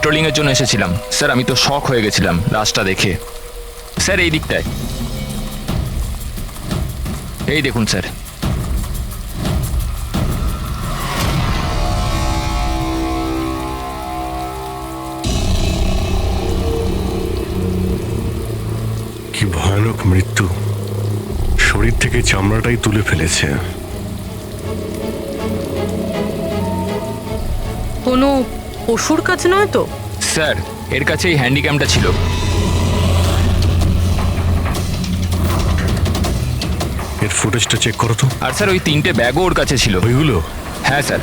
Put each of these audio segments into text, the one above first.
Trolling এর জন্য এসেছিলাম স্যার। আমি তো শক হয়ে গেছিলাম লাশটা দেখে। স্যার এই দিকটায়, এই দেখুন স্যার। কি ভয়ানক মৃত্যু! শরীর থেকে চামড়াটাই তুলে ফেলেছে। কোনো পশুর কাজ নয় তো? স্যার এর কাছে এই হ্যান্ডিক্যামটা ছিল। এর ফুটেজটা চেক করো তো। আর স্যার ওই 3টে ব্যাগও ওর কাছে ছিল। ওইগুলো? হ্যাঁ স্যার।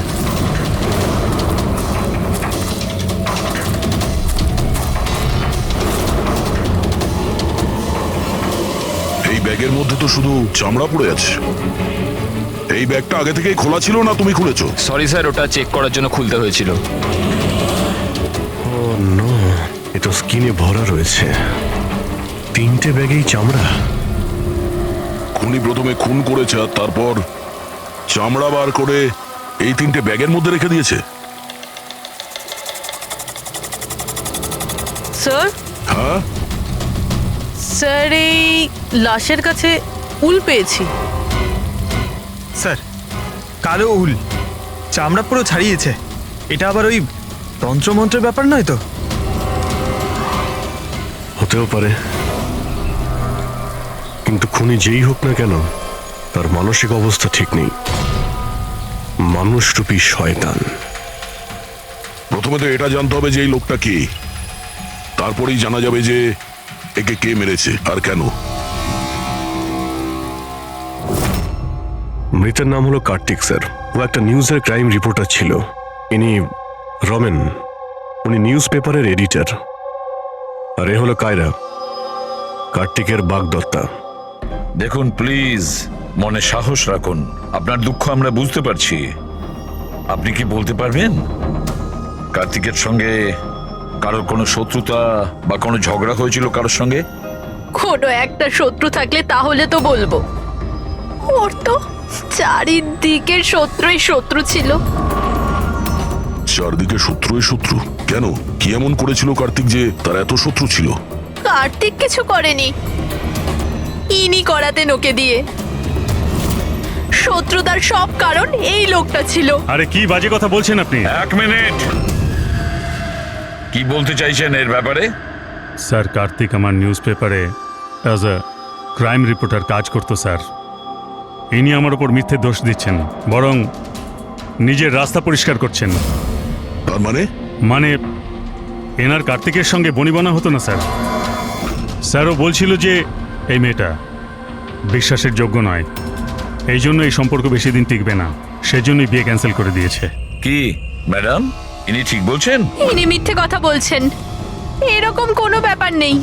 এই ব্যাগের মধ্যে তো শুধু চামড়া পড়ে আছে। এই ব্যাগটা আগে থেকেই খোলা ছিল না তুমি খুলেছো? সরি স্যার, ওটা চেক করার জন্য খুলতে হয়েছিল। ও নো, এ তো স্কিনে ভরা রয়েছে। 3টে ব্যাগেই চামড়া। খুনি প্রথমে খুন করেছে আর তারপর চামড়া বার করে এই 3টে ব্যাগের মধ্যে রেখে দিয়েছে। স্যার, হ্যাঁ, স্যার এই লাশের কাছে উল পেয়েছি। স্যার, কালো উল, চামড়া পুরো ছাড়িয়েছে। এটা আবার ওই তন্ত্রমন্ত্রের ব্যাপার নয় তো? হতেও পারে, কিন্তু খুনি যেই হোক না কেন তার মানসিক অবস্থা ঠিক নেই। মানুষরূপী শয়তান। প্রথমে তো এটা জানতে হবে যে এই লোকটা কে, তারপরেই জানা যাবে যে একে কে মেরেছে আর কেন। মৃতের নাম হলো কার্তিক স্যার। ও একটা নিউজের ক্রাইম রিপোর্টার ছিল। ইনি রমেন, উনি নিউজ পেপারের এডিটর। আর এ হলো কায়রা, কার্তিকের বাগদত্তা। দেখুন প্লিজ, মনে সাহস রাখুন। আপনার দুঃখ আমরা বুঝতে পারছি। আপনি কি বলতে পারবেন কার্তিকের সঙ্গে কারোর কোনো শত্রুতা বা কোনো ঝগড়া হয়েছিল কারোর সঙ্গে? কোনো একটা শত্রু থাকলে তাহলে তো বলবো। ওর তো চারিদিকের শত্রুই শত্রু ছিল। চারদিকে শত্রুই শত্রু? কেন, কি এমন করেছিল কার্তিক যে তার এত শত্রু ছিল? কার্তিক কিছু করেনি, ইনি করাতেন ওকে দিয়ে। শত্রুতার সব কারণ এই লোকটা ছিল। আরে কি বাজে কথা বলছেন আপনি? এক মিনিট, কি বলতে চাইছেন এর ব্যাপারে? স্যার, কার্তিক আমার নিউজ পেপারে অ্যাজ আ ক্রাইম রিপোর্টার কাজ করতো স্যার। ইনি আমার ওপর মিথ্যে দোষ দিচ্ছেন, বরং নিজের রাস্তা পরিষ্কার করছেন। তার মানে? মানে এনার কার্তিকের সঙ্গে বনিবনা হতো না স্যার। স্যারও বলছিল যে এই মেয়েটা বিশ্বাসের যোগ্য নয়, এই জন্য এই সম্পর্ক বেশি দিন টিকবে না, সেজন্যই বিয়ে ক্যান্সেল করে দিয়েছে। কি ম্যাডাম, ইনি ঠিক বলছেন? ইনি মিথ্যে কথা বলছেন, এরকম কোনো ব্যাপার নেই।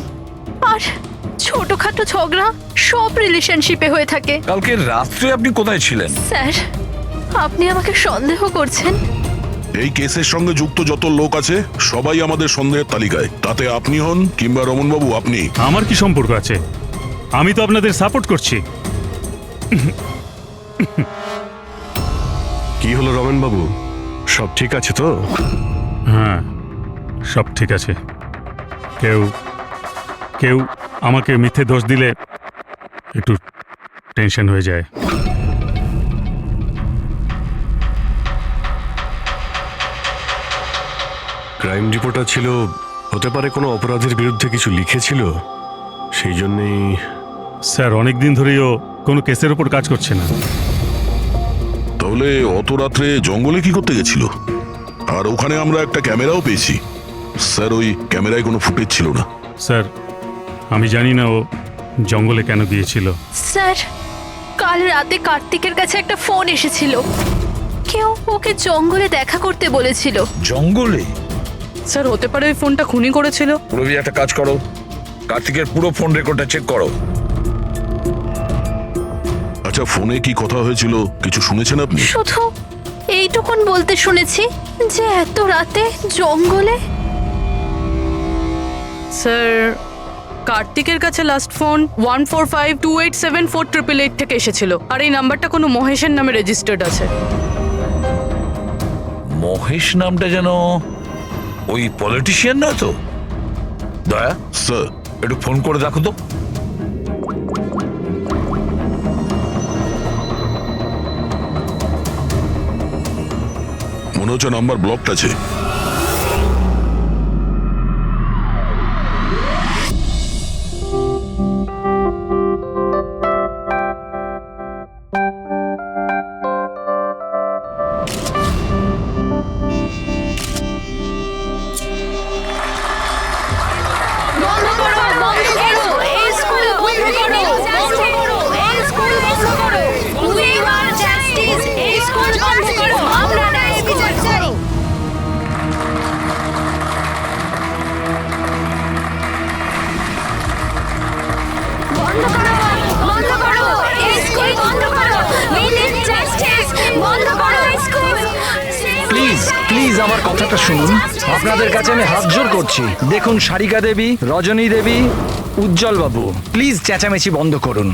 আর ছোটখাটো ঝগড়া সব রিলেশনশিপে হয়ে থাকে। কালকে রাত্রে আপনি কোথায় ছিলেন? স্যার, আপনি আমাকে সন্দেহ করছেন? এই কেসের সঙ্গে যুক্ত যত লোক আছে সবাই আমাদের সন্দেহের তালিকায়। তাতে আপনি হন কিংবা রমনবাবু, আপনি। আমার কি সম্পর্ক আছে? আমি তো আপনাদের সাপোর্ট করছি। কি হলো রমেন বাবু, সব ঠিক আছে তো? হ্যাঁ, সব ঠিক আছে। কেউ কেউ আমাকে মিথ্যে দোষ দিলে একটু টেনশন হয়ে যায়। ক্রাইম রিপোর্টার ছিল, হতে পারে কোনো অপরাধের বিরুদ্ধে কিছু লিখেছিল, সেই জন্যেই। স্যার, অনেক দিন ধরেই ও কোনো কেসের ওপর কাজ করছে না। তাহলে অত রাত্রে জঙ্গলে কি করতে গেছিল? আর ওখানে আমরা একটা ক্যামেরাও পেয়েছি। স্যার, ওই ক্যামেরায় কোনো ফুটেজ ছিল না। স্যার, আমি জানি না ও জঙ্গলে কেন গিয়েছিল। স্যার, কাল রাতে কার্তিকের কাছে একটা ফোন এসেছিল। কেউ ওকে জঙ্গলে দেখা করতে বলেছিল। জঙ্গলে? স্যার, হতে পারে ওই ফোনটা খুনি করেছিল। পুরবি, একটা কাজ করো, কার্তিকের পুরো ফোন রেকর্ডটা চেক করো। আচ্ছা, ফোনে কি কথা হয়েছিল কিছু শুনেছেন আপনি? শুধু এইটুকুন বলতে শুনেছি যে এত রাতে জঙ্গলে। স্যার, কার্তিকের কাছে লাস্ট ফোন 1452874888 থেকে এসেছিল। আর এই নাম্বারটা কোনো মহেশের নামে রেজিস্টার্ড আছে। মহেশ নামটা যেন ওই পলিটিশিয়ান নয় তো? দয়া, স্যার, একটু ফোন করে দেখো তো। মনে হচ্ছে নাম্বার ব্লকড আছে। বন্ধ করো, বন্ধ করো, এই স্কুল বন্ধ করো, বন্ধ করো, এই স্কুল বন্ধ করো। We want justice, এই স্কুল বন্ধ করো, আমরা ন্যায় বিচার চাই। বন্ধ করো, বন্ধ করো, এই স্কুল বন্ধ করো। We need justice, বন্ধ করো এই স্কুল। প্লিজ প্লিজ আমার কথাটা শুনুন। আপনাদের কাছে আমি হাত জোর করছি, দেখুন সারিকা দেবী, রজনী দেবী, উজ্জ্বল বাবু, প্লিজ চেঁচামেচি বন্ধ করুন,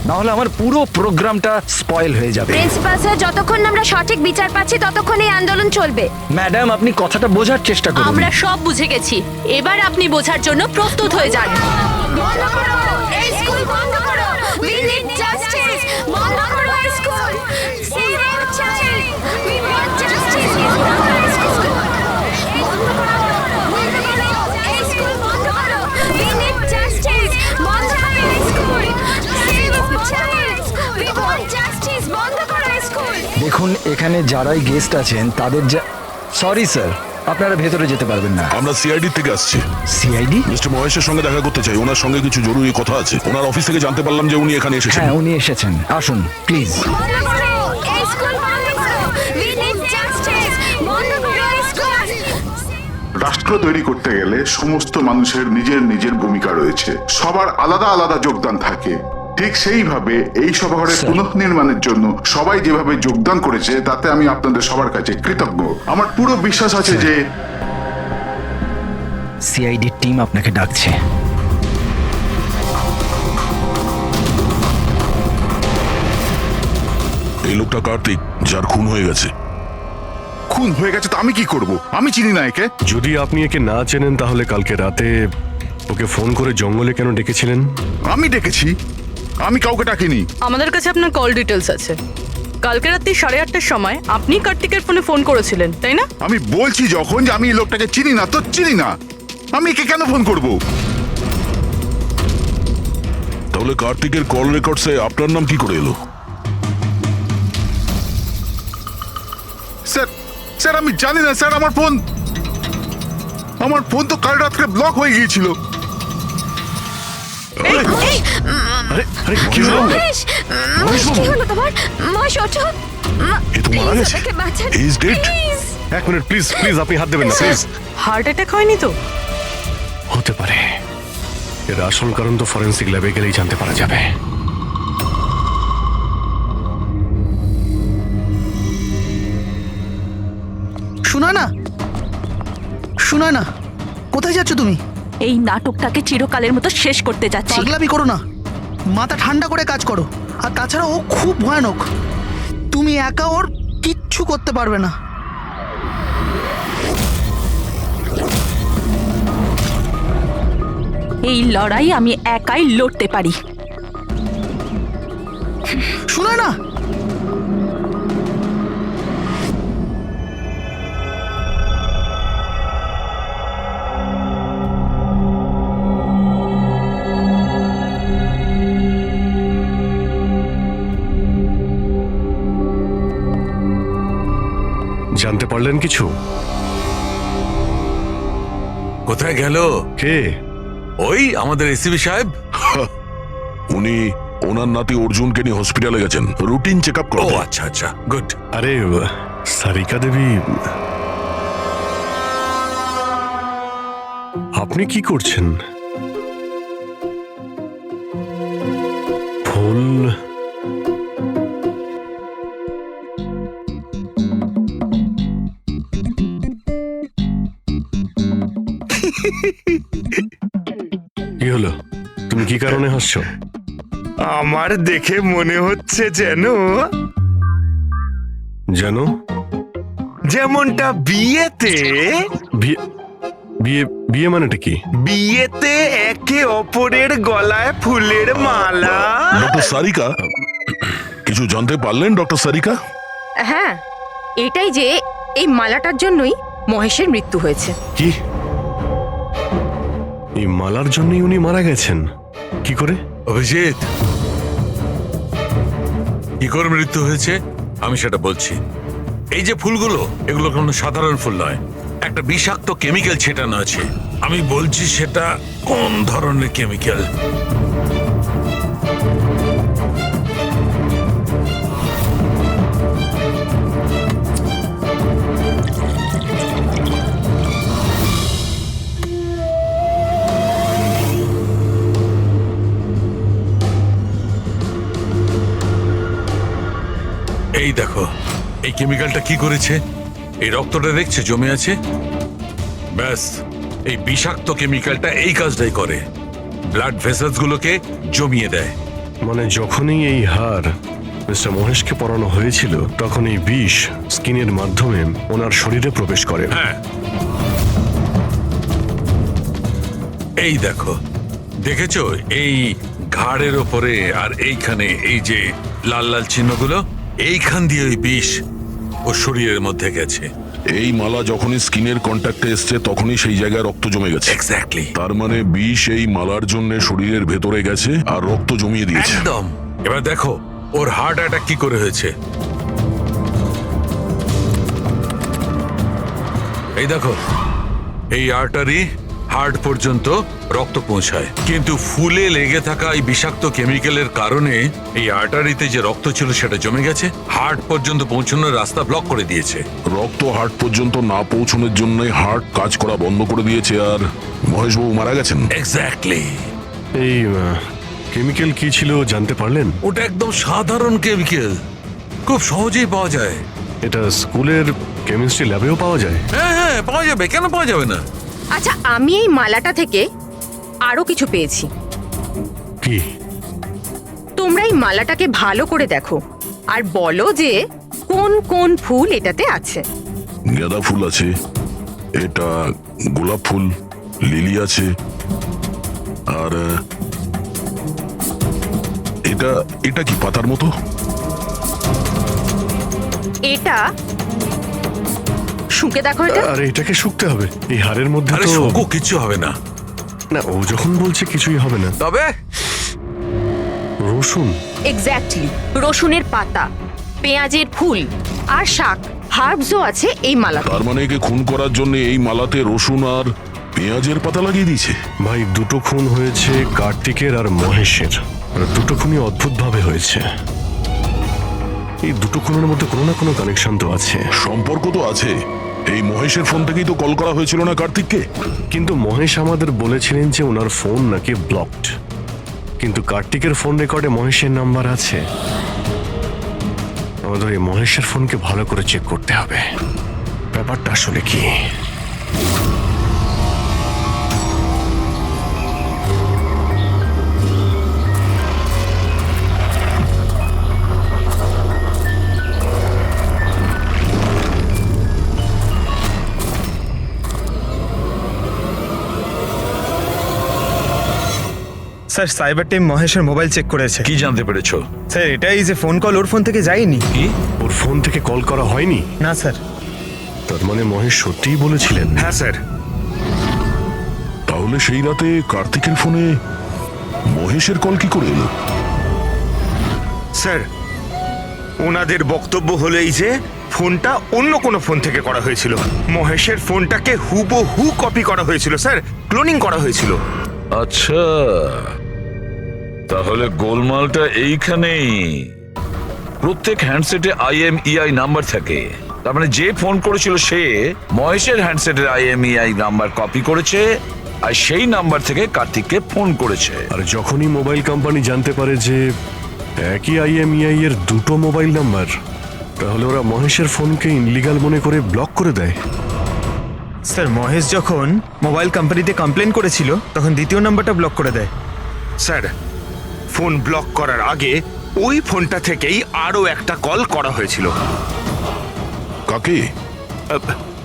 নাহলে আমার পুরো প্রোগ্রামটা স্পয়েল হয়ে যাবে। প্রিন্সিপাল স্যার, যতক্ষণ না আমরা সঠিক বিচার পাচ্ছি ততক্ষণ এই আন্দোলন চলবে। ম্যাডাম আপনি কথাটা বোঝার চেষ্টা করুন। আমরা সব বুঝে গেছি, এবার আপনি বোঝার জন্য প্রস্তুত হয়ে যান। বন্ধ করো, এই স্কুল বন্ধ করো। We need justice, বন্ধ করো এই school. Save our child, we want justice, বন্ধ করো এই স্কুল। বন্ধ করো, বন্ধ করো, এই স্কুল বন্ধ করো। We need justice, বন্ধ করো এই school. Save our child, we want justice, বন্ধ করো এই স্কুল। দেখুন এখানে যারাই গেস্ট আছেন তাদের সরি স্যার, আপনারা ভেতরে যেতে পারবেন না। আমরা সিআইডি থেকে আসছি। সিআইডি? মিস্টার মহেশের সঙ্গে দেখা করতে চাই, ওনার সঙ্গে কিছু জরুরি কথা আছে। ওনার অফিস থেকে জানতে পারলাম যে উনি এখানে এসেছেন। হ্যাঁ উনি এসেছেন, আসুন প্লিজ। বন্ধ করো, এই স্কুল বন্ধ করো। We need justice, বন্ধ করো এই স্কুল। রাষ্ট্র তৈরি করতে গেলে সমস্ত মানুষের নিজের নিজের ভূমিকা রয়েছে, সবার আলাদা আলাদা যোগদান থাকে। ঠিক সেইভাবে এই সভাঘরের পুনঃনির্মাণের জন্য সবাই যেভাবে যোগদান করেছে তাতে আমি আপনাদের সবার কাছে কৃতজ্ঞ। আমার পুরো বিশ্বাস আছে যে সিআইডি টিম আপনাকে ডাকছে। এই লোকটা কার্তিক, যার খুন হয়ে গেছে। খুন হয়ে গেছে তো আমি কি করব? আমি চিনি না একে। যদি আপনি একে না চেনেন তাহলে কালকে রাতে ওকে ফোন করে জঙ্গলে কেন ডেকেছিলেন? আমি ডেকেছি? আমি কাউকে ডাকিনি। আমাদের কাছে আপনার কল ডিটেলস আছে। কালকে রাত্রি 8:30টার সময় আপনি কার্তিকের ফোনে ফোন করেছিলেন, তাই না? আমি বলছি যখন যে আমি এই লোকটাকে চিনি না তো চিনি না, আমি একে কেন ফোন করব? তাহলে কার্তিকের কল রেকর্ডসে আপনার নাম কি করে এলো? স্যার, স্যার আমি জানি না স্যার। আমার ফোন তো কাল রাত্রে ব্লক হয়ে গিয়েছিল। আরে আরে কি হলো? মহেশ, মহেশ, কি হলো তোমার? মহেশ ওঠো। এ তো মারা গেছে। আমাকে বাঁচান, He is dead. please। এক মিনিট প্লিজ প্লিজ, আপনি হাত দেবেন না প্লিজ। হার্ট অ্যাটাক হয়নি তো? হতে পারে, এর আসল কারণ তো ফরেন্সিক ল্যাবে গেলেই জানতে পারা যাবে। শোনা না, কোথায় যাচ্ছ তুমি? এই নাটকটাকে চিরকালের মতো শেষ করতে যাচ্ছি। পাগলামি করো না, মাথা ঠান্ডা করে কাজ করো। আর তাছাড়া ও খুব ভয়ানক, তুমি একা ওর কিচ্ছু করতে পারবে না। এই লড়াই আমি একাই লড়তে পারি। শোনা না, জানতে পারলেন কিছু? কোথায় গেল? কে? ওই আমাদের এসিবি সাহেব। উনি ওনার নাতি অর্জুনকে নিয়ে হসপিটালে গেছেন রুটিন চেক আপ ও করতে। আচ্ছা আচ্ছা, গুড। আরে সারিকা দেবী, আপনি কি করছেন? ফুল কি হলো? তুমি কি কারণে হাসছো? আমার দেখে মনে হচ্ছে যেন জানো যেমনটা বিয়েতে বিয়ে বিয়ে বিয়ে মানেটা কি? বিয়েতে একে অপরের গলায় ফুলের মালা। ডক্টর সারিকা, কিছু জানতে পারলেন ডক্টর সারিকা? হ্যাঁ, এটাই যে এই মালাটার জন্যই মহেশের মৃত্যু হয়েছে। কি? এই মালার জন্যই উনি মারা গেছেন? কি করে? অভিজিৎ, কি করে মৃত্যু হয়েছে আমি সেটা বলছি। এই যে ফুলগুলো, এগুলো কোনো সাধারণ ফুল নয়, একটা বিষাক্ত কেমিক্যাল ছেটানো আছে। আমি বলছি সেটা কোন ধরনের কেমিক্যাল। এই দেখো, এই কেমিক্যালটা কি করেছে, এই রক্তটা দেখছে জমে আছে, ব্যাস এই বিষাক্ত কেমিক্যালটা এই কাজটাই করে, ব্লাড ভেসেলস গুলোকে জমিয়ে দেয়। মানে যখনই এই হার মিস্টার মহেশকে পরানো হয়েছিল, তখন এই বিষ স্কিনের মাধ্যমে ওনার শরীরে প্রবেশ করে। হ্যাঁ, এই দেখো, দেখেছো এই ঘাড়ের ওপরে আর এইখানে এই যে লাল লাল চিহ্নগুলো, এইখান দিয়ে ওই বিষ ও শরীরের মধ্যে গেছে। এই মালা যখনই স্কিনের কন্ট্যাক্টে এসছে তখনই সেই জায়গায় রক্ত জমে গেছে। এক্স্যাক্টলি। তার মানে বিষ এই মালার জন্য শরীরের ভেতরে গেছে আর রক্ত জমিয়ে দিয়েছে। একদম। এবার দেখো ওর হার্ট অ্যাটাক কি করে হয়েছে। এই দেখো, এই আর্টারি হার্ট পর্যন্ত রক্ত পৌঁছায়, কিন্তু ফুলে লেগে থাকা এই বিষাক্ত কেমিক্যালের কারণে এই আর্টারিতে যে রক্ত ছিল সেটা জমে গেছে, হার্ট পর্যন্ত পৌঁছানোর রাস্তা ব্লক করে দিয়েছে। রক্ত হার্ট পর্যন্ত না পৌঁছানোর জন্য হার্ট কাজ করা বন্ধ করে দিয়েছে আর মহেশবাবু মারা গেছেন। এক্স্যাক্টলি। এই কেমিক্যাল কি ছিল জানতে পারলেন? ওটা একদম সাধারণ কেমিক্যাল, খুব সহজেই পাওয়া যায়। এটা স্কুলের কেমিস্ট্রি ল্যাবেও পাওয়া যায়? হ্যাঁ হ্যাঁ, পাওয়া যাবে, কেন পাওয়া যাবে না। আচ্ছা, আমি এই মালাটা থেকে আরো কিছু পেয়েছি। কি? তোমরা এই মালাটাকে ভালো করে দেখো আর বলো যে কোন কোন ফুল এটাতে আছে। গাঁদা ফুল আছে, এটা গোলাপ ফুল, লিলি আছে, আর এটা এটা কি পাতার মতো? এটা শুকে দেখো এটা। আরে এটাকে শুকতে হবে? এই হাড়ের মধ্যে আরে তো শুকো, কিছু হবে না। না, ও যখন বলছে কিছুই হবে না। তবে রসুন? এক্স্যাক্টলি, রসুনের পাতা, পেঁয়াজের ফুল আর শাক, হার্বসও আছে এই মালাতে। তার মানে একে খুন করার জন্য এই মালাতে রসুন আর পেঁয়াজের পাতা লাগিয়ে দিয়েছে। ভাই, দুটো খুন হয়েছে কার্তিকের আর মহেশের, আর দুটো খুনই অদ্ভুত ভাবে হয়েছে। এই দুটো খুনের মধ্যে কোনো না কোনো কানেকশন তো আছে। সম্পর্ক তো আছে। এই মহেশের ফোন থেকেই তো কল করা হয়েছিল না কার্তিককে। কিন্তু মহেশ আমাদের বলেছিলেন যে ওনার ফোন নাকি ব্লকড, কিন্তু কার্তিকের ফোন রেকর্ডে মহেশের নাম্বার আছে। আমাদের এই মহেশের ফোনকে ভালো করে চেক করতে হবে, ব্যাপারটা আসলে কি। স্যার, সাইবার টিম মহেশের মোবাইল চেক করেছে। কি জানতে পেরেছো? স্যার, এটাই যে ফোন কল ওর ফোন থেকে যায়নি। কি? ওর ফোন থেকে কল করা হয়নি? না স্যার। তার মানে মহেশ সত্যিই বলেছিলেন? হ্যাঁ স্যার। তাহলে সেই রাতে কার্তিকের ফোনে মহেশের কল কি করে এলো? স্যার, ওনাদের বক্তব্য হলো এই যে ফোনটা অন্য কোনো ফোন থেকে করা হয়েছিল। মহেশের ফোনটাকে হুবহু কপি করা হয়েছিল স্যার, ক্লোনিং করা হয়েছিল। আচ্ছা, তাহলে গোলমালটা এইখানেই। প্রত্যেক হ্যান্ডসেটে IMEI নাম্বার থাকে, তার মানে যে ফোন করেছিল সে মহেশের হ্যান্ডসেটের IMEI নাম্বার কপি করেছে আর সেই নাম্বার থেকে কার্তিককে ফোন করেছে। আর যখনই মোবাইল কোম্পানি জানতে পারে যে একই IMEI এর দুটো মোবাইল নাম্বার, তাহলে ওরা মহেশের ফোনকে ইনলিগাল মনে করে ব্লক করে দেয়। স্যার, মহেশ যখন মোবাইল কোম্পানিতে কমপ্লেন করেছিল তখন দ্বিতীয় নাম্বারটা ব্লক করে দেয়। স্যার, ফোন ব্লক করার আগে ওই ফোনটা থেকেই আরো একটা কল করা হয়েছিল। কাকে?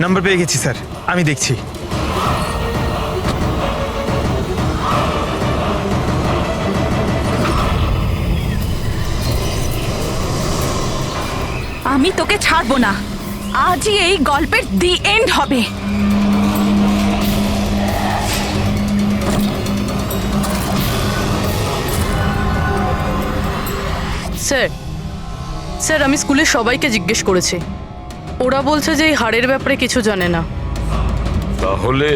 নাম্বার পেয়ে গেছি স্যার। আমি দেখছি। আমি তোকে ছাড়বো না, আজই এই গল্পের দি এন্ড হবে। স্যার স্যার আমি স্কুলের সবাইকে জিজ্ঞেস করেছি, ওরা বলছে যে এই হাড়ের ব্যাপারে কিছু জানে না। তাহলে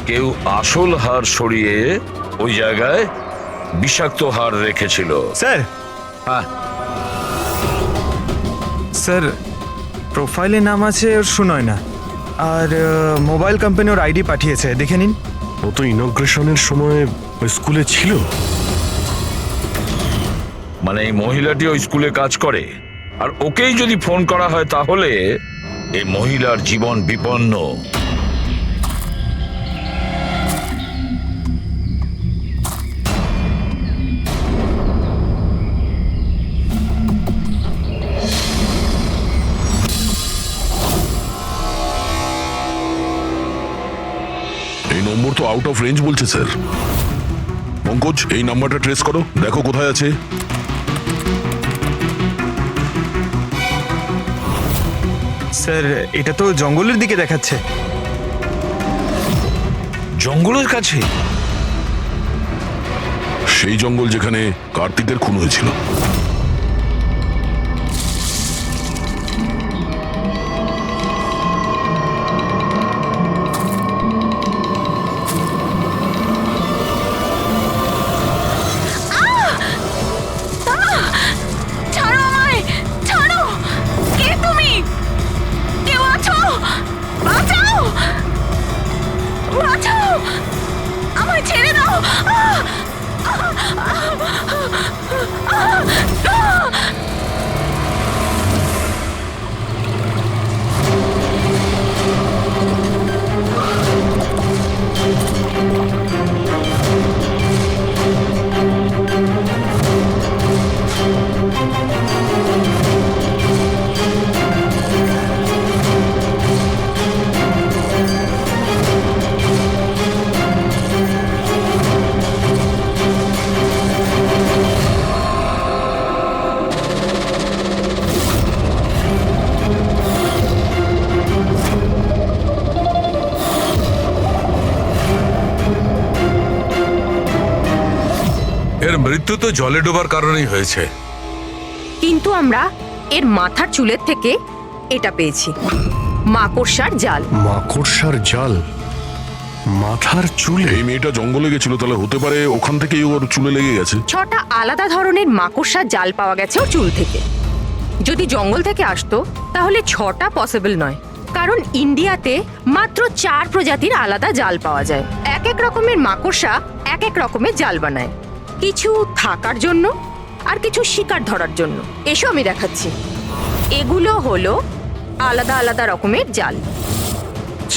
কেউ আসল হার সরিয়ে ওই জায়গায় বিষাক্ত হার রেখেছিল। স্যার, হ্যাঁ, স্যার প্রোফাইলে নাম আছে ওর সুনয় না, আর মোবাইল কোম্পানি ওর আইডি পাঠিয়েছে, দেখে নিন। ও তো ইনগ্রেশনের সময় ওই স্কুলে ছিল। মানে এই মহিলাটি ওই স্কুলে কাজ করে, আর ওকেই যদি ফোন করা হয় তাহলে এই মহিলার জীবন বিপন্ন। এই নম্বর তো আউট অফ রেঞ্জ বলছে স্যার। পঙ্কজ, এই নাম্বারটা ট্রেস করো, দেখো কোথায় আছে। স্যার এটা তো জঙ্গলের দিকে দেখাচ্ছে। জঙ্গলের কাছে? সেই জঙ্গল যেখানে কার্তিকের খুন হয়েছিল। ছাড়ো আমায়, ছাড়ো! কে তুমি? কেউ আছো? বাঁচাও! বাঁচাও! আমায় ছেড়ে দাও! এর মৃত্যু তো জলে ডোবার কারণেই হয়েছে। কিন্তু আমরা এর মাথার চুলের থেকে এটা পেয়েছি, মাকড়সার জাল। মাকড়সার জাল? মাথার চুলে? এই মেয়েটা জঙ্গলে গেছিল, তাহলে হতে পারে ওখান থেকেই ওর চুলে লেগে গেছে। 6টা আলাদা ধরনের মাকড়সার জাল পাওয়া গেছে ওর চুল থেকে। যদি জঙ্গল থেকে আসতো তাহলে 6টা পসিবল নয়, কারণ ইন্ডিয়াতে মাত্র 4 প্রজাতির আলাদা জাল পাওয়া যায়। এক এক রকমের মাকড়সা এক এক রকমের জাল বানায়, কিছু থাকার জন্য আর কিছু শিকার ধরার জন্য। এসো আমি দেখাচ্ছি। এগুলো হলো আলাদা আলাদা রকমের জাল।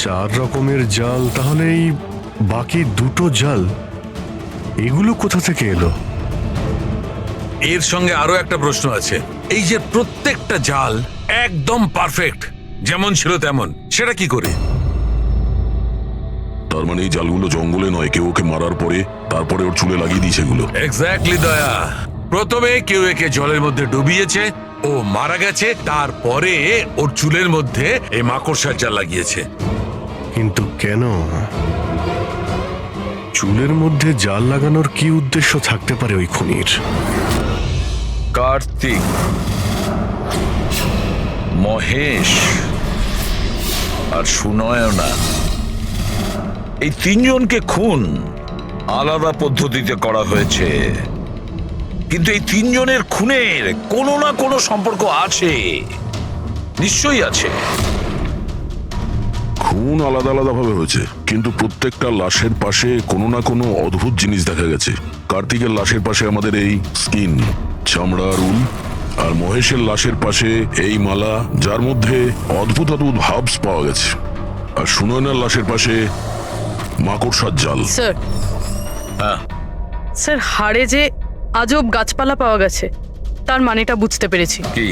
4 রকমের জাল? তাহলে এই বাকি 2টো জাল এগুলো কোথা থেকে এলো? এর সঙ্গে আরো একটা প্রশ্ন আছে, এই যে প্রত্যেকটা জাল একদম পারফেক্ট, যেমন ছিল তেমন, সেটা কি করে? তার মানে এই জালগুলো জঙ্গলে নয়, কেউ ওকে মারার পরে তারপরে ওর চুলে লাগিয়ে দিয়েছে এগুলো। এক্স্যাক্টলি দয়া। প্রথমে কেউ একে জলের মধ্যে ডুবিয়েছে, ও মারা গেছে, তারপরে ওর চুলের মধ্যে এই মাকড়সার জাল লাগিয়েছে। কিন্তু কেন? চুলের মধ্যে জাল লাগানোর কি উদ্দেশ্য থাকতে পারে ওই খুনির? কার্তিক, মহেশ আর সুনয়না, এই 3 জনকে খুন আলাদা পদ্ধতিতে করা হয়েছে, কিন্তু এই 3 জনের খুনের কোনো না কোনো সম্পর্ক আছে, নিশ্চয়ই আছে। খুন আলাদা আলাদা ভাবে হয়েছে, কিন্তু প্রত্যেকটা লাশের পাশে কোনো না কোনো অদ্ভুত জিনিস দেখা গেছে। কার্তিকের লাশের পাশে আমাদের এই স্কিন, চামড়ার উল, আর মহেশের লাশের পাশে এই মালা, যার মধ্যে অদ্ভুত অদ্ভুত হাবস পাওয়া গেছে, আর সুনয়নার লাশের পাশে মাকড়সার জাল। স্যার, হ্যাঁ স্যার হাড়ে যে আজব গাছপালা পাওয়া গেছে তার মানেটা বুঝতে পেরেছি। কি?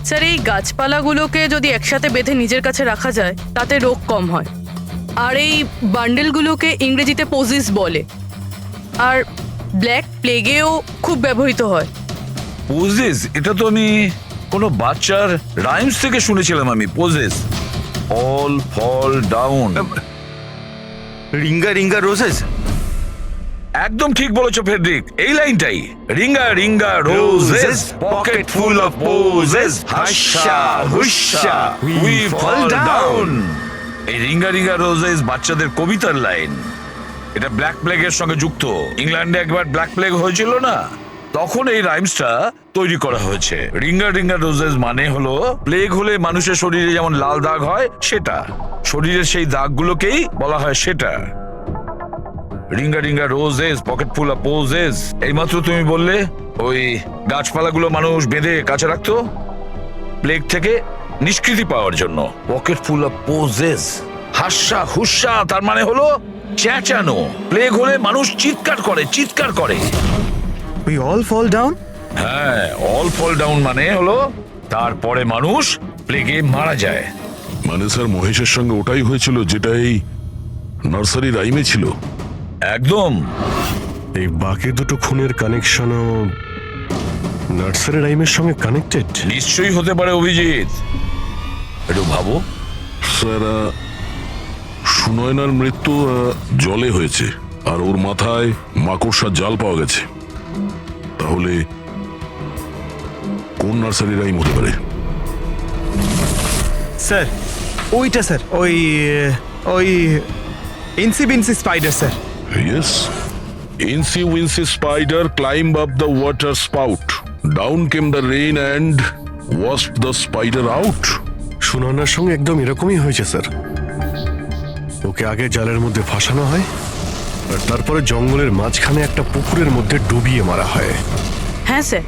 স্যার এই গাছপালাগুলোকে যদি একসাথে বেঁধে নিজের কাছে রাখা যায় তাতে রোগ কম হয়। আর এই বান্ডেলগুলোকে ইংরেজিতে পোজিস বলে, আর ব্ল্যাক প্লেগেও খুব ব্যবহৃত হয়। পোজেস, এটা তো আমি কোনো বাচ্চার রাইমস থেকে শুনেছিলাম। আমি posies, all fall down. Ringa ringa roses. একদম ঠিক বলেছো ফেডরিক, এই লাইনটাই। Ringa ringa roses, pocket full of posies, husha husha we fall down. এই রিঙ্গা রিঙ্গা রোজেস বাচ্চাদের কবিতার লাইন। এটা ব্ল্যাক প্লেগের সঙ্গে যুক্ত। ইংল্যান্ডে একবার ব্ল্যাক প্লেগ হয়েছিল না, তখন এই রাইমসটা তৈরি করা হয়েছে। রিঙ্গা রিঙ্গা রোজেস মানে হলো প্লেগ হলে মানুষের শরীরে যেমন লাল দাগ হয় সেটা, শরীরের সেই দাগগুলোকেই বলা হয় সেটা। Ringa ringa roses, pocket full of poses. এইমাত্র তুমি বললে ওই গাছপালাগুলো মানুষ বেঁধে কাছে রাখতো প্লেগ থেকে নিষ্কৃতি পাওয়ার জন্য। Pocket full of posies, husha হুস্যা তার মানে হলো চেঁচানো। প্লেগ হলে মানুষ চিৎকার করে, চিৎকার করে। We all fall down. হ্যাঁ, অল ফল ডাউন মানে হলো তারপরে মানুষ প্লেগে মারা যায়। মানে স্যার মহেশের সঙ্গে ওটাই হয়েছিল যেটা এই নার্সারি রাইমে ছিল। একদম। এই বাকি দুটো খুনের কানেকশনও নার্সারি রাইমের সঙ্গে কানেক্টেড? নিশ্চয়ই হতে পারে অভিজিৎ, একটু ভাবো। স্যার সুনয়নার মৃত্যু জলে হয়েছে, আর ওর মাথায় মাকড়সার জাল পাওয়া গেছে। তাহলে কোন নার্সারি রাইম হতে পারে? স্যার ওইটা স্যার, ওই ওই incy wincy spider sir. Yes. Incy Wincy Spider climbed up the water spout. Down came the rain and washed the spider out. সুনয়নার সঙ্গে একদম এরকমই হয়েছে স্যার। ওকে আগে জালের মধ্যে ফাঁসানো হয়, আর তারপরে জঙ্গলের মাঝখানে একটা পুকুরের মধ্যে ডুবিয়ে মারা হয়। হ্যাঁ স্যার,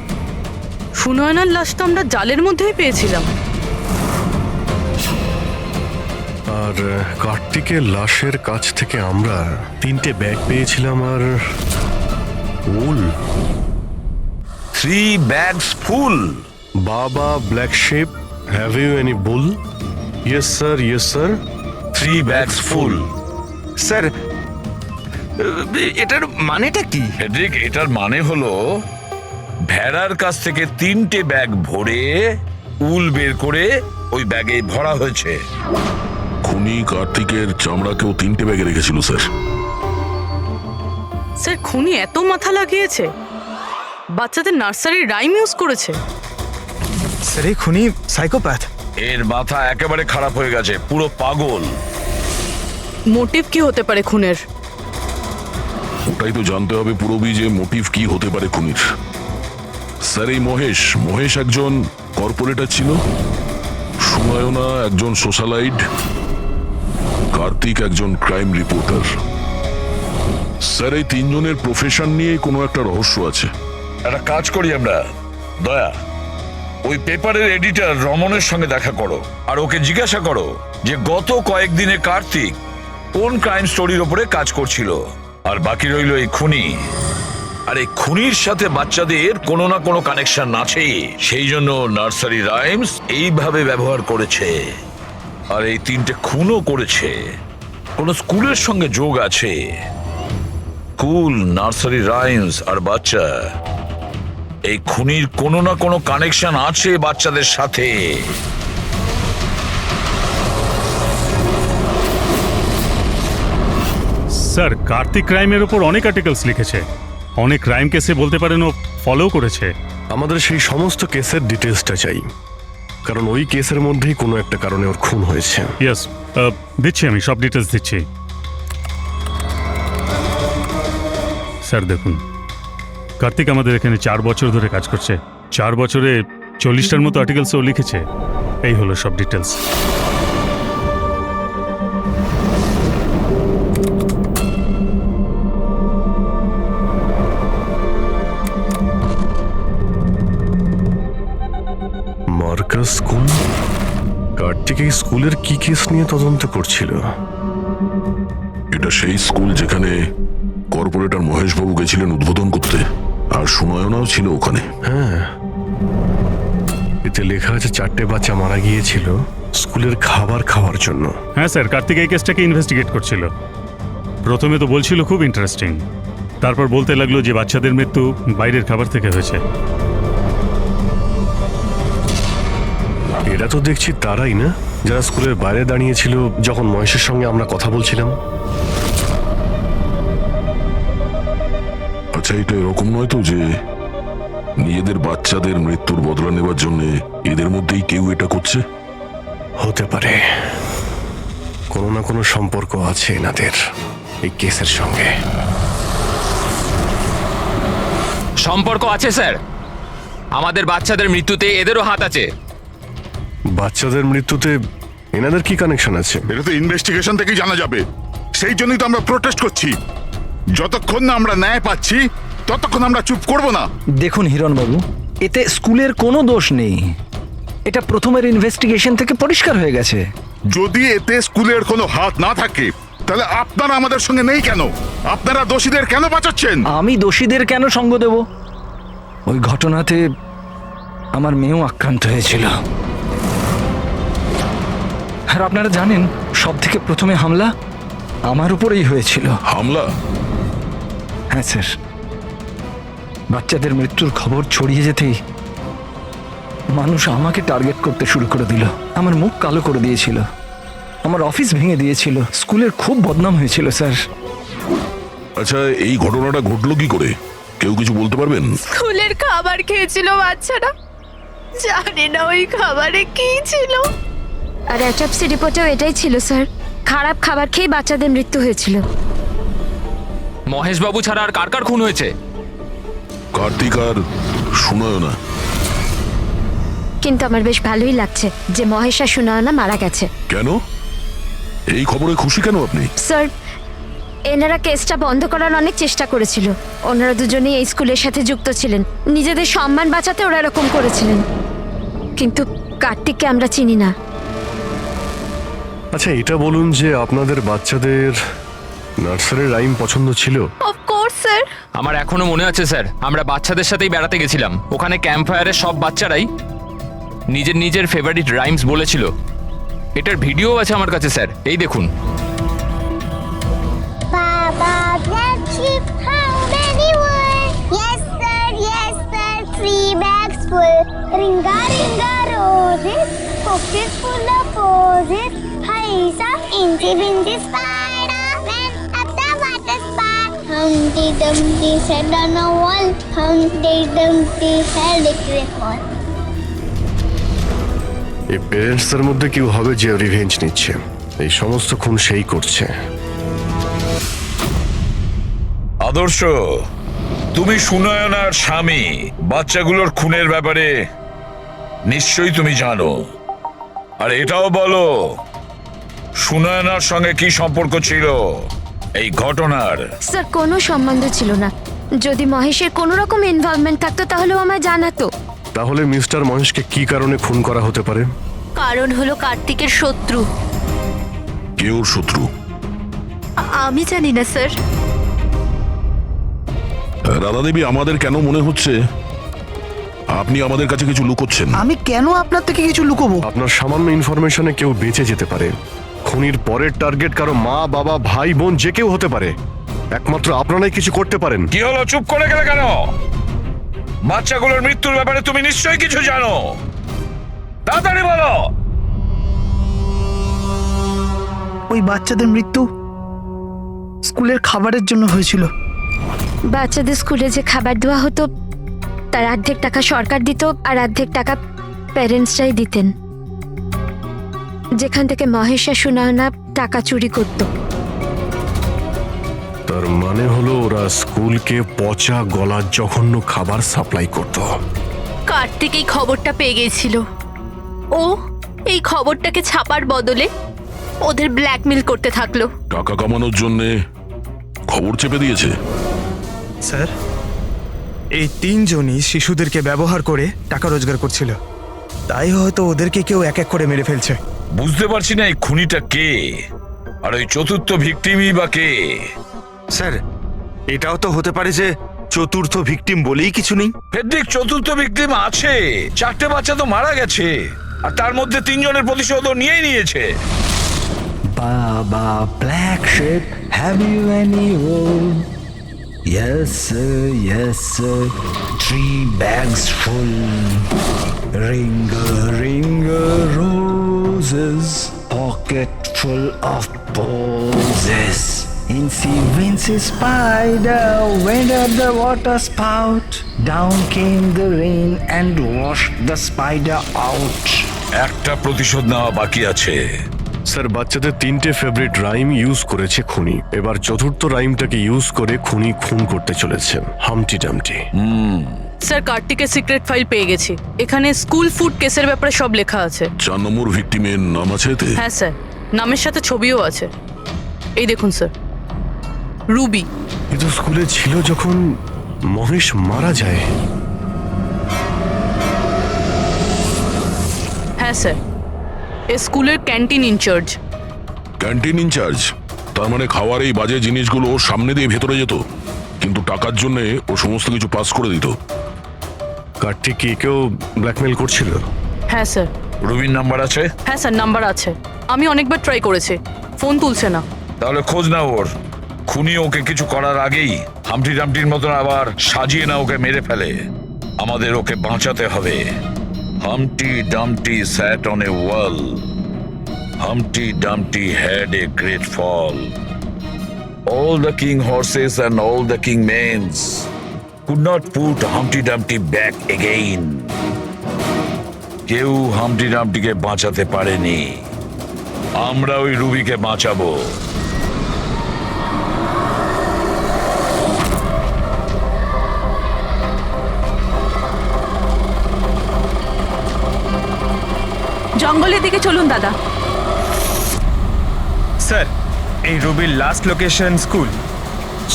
সুনয়নার লাশ তো আমরা জালের মধ্যেই পেয়েছিলাম। আর কার্তিকের লাশের কাছ থেকে আমরা 3টে ব্যাগ পেয়েছিলাম, আর wool. 3 bags full. Baa baa black sheep, have you any wool? Yes sir, yes sir. 3 bags full. Sir এটার মানেটা কি? ফেডরিক, এটার মানে হলো ভেড়ার কাছ থেকে 3টে ব্যাগ ভরে উল বের করে ওই ব্যাগে ভরা হয়েছে। খুনি কার্তিকের চামড়াকেও 3টে ব্যাগে রেখেছিল স্যার। স্যার খুনি এত মাথা লাগিয়েছে, বাচ্চাদের নার্সারি রাইম ইউজ করেছে। স্যার এই খুনি সাইকোপ্যাথ। এর মাথা একেবারে খারাপ হয়ে গেছে, পুরো পাগল। মোটিভ কি হতে পারে খুনের? ওটাই তো জানতে হবে পুরোবি, যে মোটিভ কি হতে পারে খুনির। স্যার এই মহেশ একজন কর্পোরেটর ছিল, সুনয়না একজন সোশ্যালাইট, কার্তিক একজন ক্রাইম রিপোর্টার। স্যার এই 3 জনের প্রফেশন নিয়ে কোনো একটা রহস্য আছে। একটা কাজ করি আমরা, দয়া, ওই পেপারের এডিটর রমনের সঙ্গে দেখা করো আর ওকে জিজ্ঞাসা করো যে গত কয়েকদিনে কার্তিক কোন ক্রাইম স্টোরির ওপরে কাজ করছিল। আর বাকি রইল এই খুনি। আর এই খুনির সাথে বাচ্চাদের কোনো না কোনো কানেকশন আছে, সেই জন্য নার্সারি রাইমস এইভাবে ব্যবহার করেছে। আর এই 3টে খুনও করেছে, কোন স্কুলের সঙ্গে যোগ আছে। স্কুল, নার্সারি রাইমস আর বাচ্চা, এই খুনির কোনো না কোনো কানেকশন আছে বাচ্চাদের সাথে। স্যার কার্তিক ক্রাইমের ওপর অনেক আর্টিকেলস লিখেছে, অনেক ক্রাইম কেসে বলতে পারেন ও ফলো করেছে। আমাদের সেই সমস্ত কেসের ডিটেলসটা চাই, কারণ ওই কেসের মধ্যেই কোনো একটা কারণে ওর খুন হয়েছে। ইয়েস, দিচ্ছি, আমি সব ডিটেলস দিচ্ছি। স্যার দেখুন, কার্তিক আমাদের এখানে 4 বছর ধরে কাজ করছে। 4 বছরে 40টার মতো আর্টিকেলস ও লিখেছে। এই হলো সব ডিটেলস। মার্কাস স্কুল, কার্তিক এই স্কুলের কি কেস নিয়ে তদন্ত করছিল? এটা সেই স্কুল যেখানে কর্পোরেটর মহেশবাবু গেছিলেন উদ্বোধন করতে, আর সুনয়নাও ছিল ওখানে। হ্যাঁ, এতে লেখা আছে 4টে বাচ্চা মারা গিয়েছিল স্কুলের খাবার খাওয়ার জন্য। হ্যাঁ স্যার, কার্তিক এই কেসটাকে ইনভেস্টিগেট করছিল। প্রথমে তো বলছিল খুব ইন্টারেস্টিং, তারপর বলতে লাগলো যে বাচ্চাদের মৃত্যু বাইরের খাবার থেকে হয়েছে। এরা তো দেখছি তারাই না যারা স্কুলের বাইরে দাঁড়িয়েছিল যখন মহেশের সঙ্গে আমরা কথা বলছিলাম। আচ্ছা, এটা এরকম নয় তো যে নিজেদের বাচ্চাদের মৃত্যুর বদলা নেবার জন্য এদের মধ্যেই কেউ এটা করছে? হতে পারে কোনো না কোনো সম্পর্ক আছে এনাদের এই কেসের সঙ্গে। সম্পর্ক আছে স্যার, আমাদের বাচ্চাদের মৃত্যুতে এদেরও হাত আছে। বাচ্চাদের মৃত্যুতে এনাদের কি কানেকশন আছে? এটা তো ইনভেস্টিগেশন থেকেই জানা যাবে। সেই জন্যই তো আমরা প্রোটেস্ট করছি। যতক্ষণ না আমরা ন্যায় পাচ্ছি ততক্ষণ আমরা চুপ করব না। দেখুন হিরণবাবু, এতে স্কুলের কোনো দোষ নেই। এটা প্রথমের ইনভেস্টিগেশন থেকে পরিষ্কার হয়ে গেছে। যদি এতে স্কুলের কোনো হাত না থাকে তাহলে আপনারা আমাদের সঙ্গে নেই কেন? আপনারা দোষীদের কেন বাঁচাচ্ছেন? আমি দোষীদের কেন সঙ্গ দেব? ওই ঘটনাতে আমার মেয়েও আক্রান্ত হয়েছিল। আর আপনারা জানেন সব থেকে প্রথমে হামলা আমার উপরেই হয়েছিল। হামলা? হ্যাঁ স্যার, বাচ্চাদের মৃত্যুর খবর ছড়িয়ে যেতেই মানুষ আমাকে টার্গেট করতে শুরু করে দিল। আমার মুখ কালো করে দিয়েছিল, আমার অফিস ভেঙে দিয়েছিল, স্কুলের খুব বদনাম হয়েছিল স্যার। আচ্ছা, এই ঘটনাটা ঘটলো কি করে? কেউ কিছু বলতে পারবেন? স্কুলের খাবার খেয়েছিল বাচ্চারা, জানি না ওই খাবারে কি ছিল। আর অ্যাটপসি রিপোর্টেও এটাই ছিল স্যার, খারাপ খাবার খেয়ে বাচ্চাদের মৃত্যু হয়েছিল। মহেশবাবু ছাড়া আর কার কার খুন হয়েছে? কার্তিক আর সুনয়না। কিন্তু আমার বেশ ভালোই লাগছে যে মহেশ আর সুনয়না মারা গেছে। কেন? এই খবরে খুশি কেন আপনি? স্যার, এনারা কেসটা বন্ধ করার অনেক চেষ্টা করেছিল। ওনারা দুজনেই এই স্কুলের সাথে যুক্ত ছিলেন, নিজেদের সম্মান বাঁচাতে ওরা এরকম করেছিলেন। কিন্তু কার্তিককে আমরা চিনি না। আচ্ছা, এটা বলুন যে আপনাদের বাচ্চাদের নার্সারির রাইম পছন্দ ছিল? Of course sir. আমার এখনো মনে আছে স্যার, আমরা বাচ্চাদের সাথেই বেড়াতে গেছিলাম। ওখানে ক্যাম্প ফায়ারে সব বাচ্চারাই নিজের নিজের ফেভারিট রাইমস বলেছিল। এটার ভিডিও আছে আমার কাছে স্যার, এই দেখুন। Baba, black sheep, how many were? Yes sir, 3 bags full. Ringa ringa roses, pockets full of posies. Haisa, inchi binchi spider, went up the water spout. Humpty Dumpty sat on a wall, Humpty Dumpty had a great fall. এই প্যারেন্টসদের মধ্যে কেউ হবে যে revenge নিচ্ছে। এই সমস্ত খুন সেই করছে। আদর্শ, তুমি সুনয়নার স্বামী, বাচ্চাগুলোর খুনের ব্যাপারে নিশ্চয়ই তুমি জানো। আর এটাও বলো, সুনয়নার সঙ্গে কি সম্পর্ক ছিল এই ঘটনার? স্যার, কোনো সম্বন্ধ ছিল না। যদি মহেশের কোনো রকম ইনভলভমেন্ট থাকতো তাহলেও আমায় জানাতো। তাহলে মিস্টার মহেশকে কি কারণে খুন করা হতে পারে? কারণ হলো কার্তিকের শত্রু। কে ওর শত্রু? আমি জানি না স্যার। রাধা দেবী, আমাদের কেন মনে হচ্ছে আপনি আমাদের কাছে কিছু লুকোচ্ছেন? আমি কেন আপনার থেকে কিছু লুকোবো? আপনার সামান্য ইনফরমেশনে কেউ বেঁচে যেতে পারে। খুনির পরের টার্গেট কারো মা, বাবা, ভাই, বোন যে কেউ হতে পারে। একমাত্র আপনারাই কিছু করতে পারেন। কি হলো, চুপ করে গেলে কেন? বাচ্চাগুলোর মৃত্যুর ব্যাপারে তুমি নিশ্চয়ই কিছু জানো, তাড়াতাড়ি বলো। ওই বাচ্চাদের মৃত্যু স্কুলের খাবারের জন্য হয়েছিল। বাচ্চাদের স্কুলে যে খাবার দেওয়া হতো তার অর্ধেক টাকা সরকার দিত আর অর্ধেক টাকা প্যারেন্টসরাই দিতেন, যেখান থেকে মহেশ আর সুনয়না টাকা চুরি করত। তার মানে হলো ওরা স্কুলকে পচা গলা জঘন্য খাবার সাপ্লাই করত। কার্তিক এই খবরটা পেয়ে গেছিল। ও এই খবরটাকে ছাপার বদলে ওদের ব্ল্যাকমেল করতে থাকলো। টাকা কামানোর জন্য খবর চেপে দিয়েছে। স্যার, এই 3 জনই শিশুদেরকে ব্যবহার করে টাকা রোজগার করছিল। তাই হয়তো ওদেরকে কেউ এক এক করে মেরে ফেলছে। বুঝতে পারছি না এই খুনিটা কে, আর ওই চতুর্থ ভিকটিমই বা কে? স্যার, এটাও তো হতে পারে যে চতুর্থ ভিকটিম বলেই কিছু নেই। ফেডরিক, চতুর্থ ভিকটিম আছে। 4টে বাচ্চা তো মারা গেছে, আর তার মধ্যে 3 জনের প্রতিশোধও নিয়েই নিয়েছে। Baba Black Sheep, have you any wool? Yes, sir, 3 bags full. Ringer, roses, pocket full of posies. Incy Wincy Spider went up the water spout. Down came the rain and washed the spider out. একটা প্রতিশোধ নেওয়া বাকি আছে। Sir, বাচ্চাদের 3টে favourite rhyme use করেছে খুনি। এবার চতুর্থ রাইমটাকে ইউজ করে খুনি খুন করতে চলেছেন, হামটি ডামটি। স্যার, কার্তিকের সিক্রেট ফাইল পেয়ে গেছি। এখানে স্কুল ফুড কেসের ব্যাপারে সব লেখা আছে। 4 নম্বর ভিকটিমের নাম আছে এতে? হ্যাঁ স্যার, নামের সাথে ছবিও আছে। এই দেখুন স্যার, রুবি। এ তো স্কুলে ছিল যখন মহেশ মারা যায়। হ্যাঁ স্যার, এ স্কুলের ক্যান্টিন ইনচার্জ। Canteen in charge? তার মানে খাওয়ার এই বাজে জিনিসগুলো ওর সামনে দিয়ে ভেতরে যেত, কিন্তু টাকার জন্য ও সমস্ত কিছু পাস করে দিত। কার্তিক কি কেউ ব্ল্যাকমেল করছিল? হ্যাঁ স্যার। রুবির নাম্বার আছে? হ্যাঁ স্যার, নাম্বার আছে। আমি অনেকবার ট্রাই করেছি, ফোন তুলছে না। তাহলে খোঁজ নাও ওর। খুনি ওকে কিছু করার আগেই হামটি ডামটির মতন আবার সাজিয়ে না ওকে মেরে ফেলে। আমাদের ওকে বাঁচাতে হবে। Humpty Dumpty sat on a wall. Humpty Dumpty had a great fall. All the king horses and all the king mains could not put Humpty Dumpty back again. কেউ হামটি ডামটিকে বাঁচাতে পারেনি। আমরা ওই রুবিকে বাঁচাবো। জঙ্গলের দিকে চলুন দাদা। স্যার, এই রুবির লাস্ট লোকেশন স্কুল।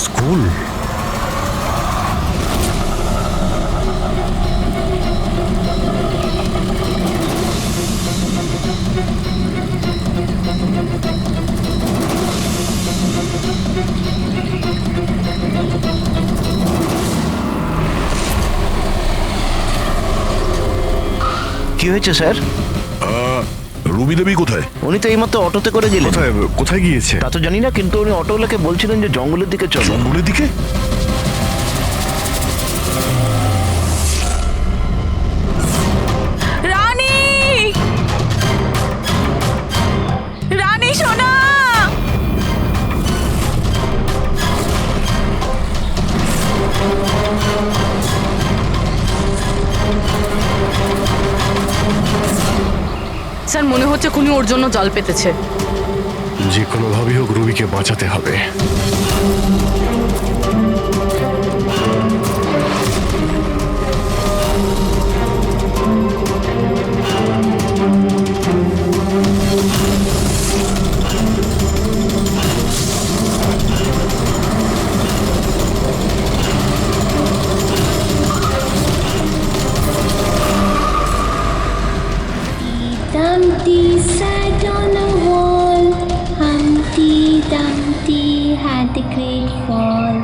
স্কুল? কি হয়েছে স্যার? রুবি দেবী কোথায়? উনি তো এইমাত্র অটোতে করে গেলেন। কোথায় গিয়েছে তা তো জানি না, কিন্তু উনি অটোওয়ালাকে বলছিলেন যে জঙ্গলের দিকে চলো। জঙ্গলের দিকে? রানী, রানী সোনা। স্যার, মনে হচ্ছে খুনি ওর জন্য জাল পেতেছে। যে কোনোভাবেই হোক রুবিকে বাঁচাতে হবে। Dumpty sat on a wall. Humpty Dumpty had a great fall.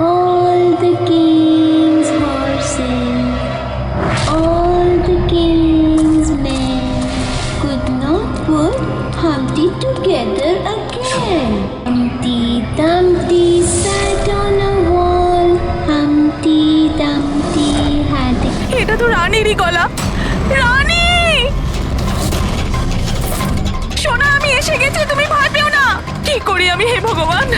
All the king's horses, all the king's men could not put Humpty together again. Humpty Dumpty sat on a wall. Humpty Dumpty had a... এটা তো রানীরই গলা। রানী সোনা, আমি এসে গেছি, তুমি ভয় পেও না। কি করি আমি, হে ভগবান।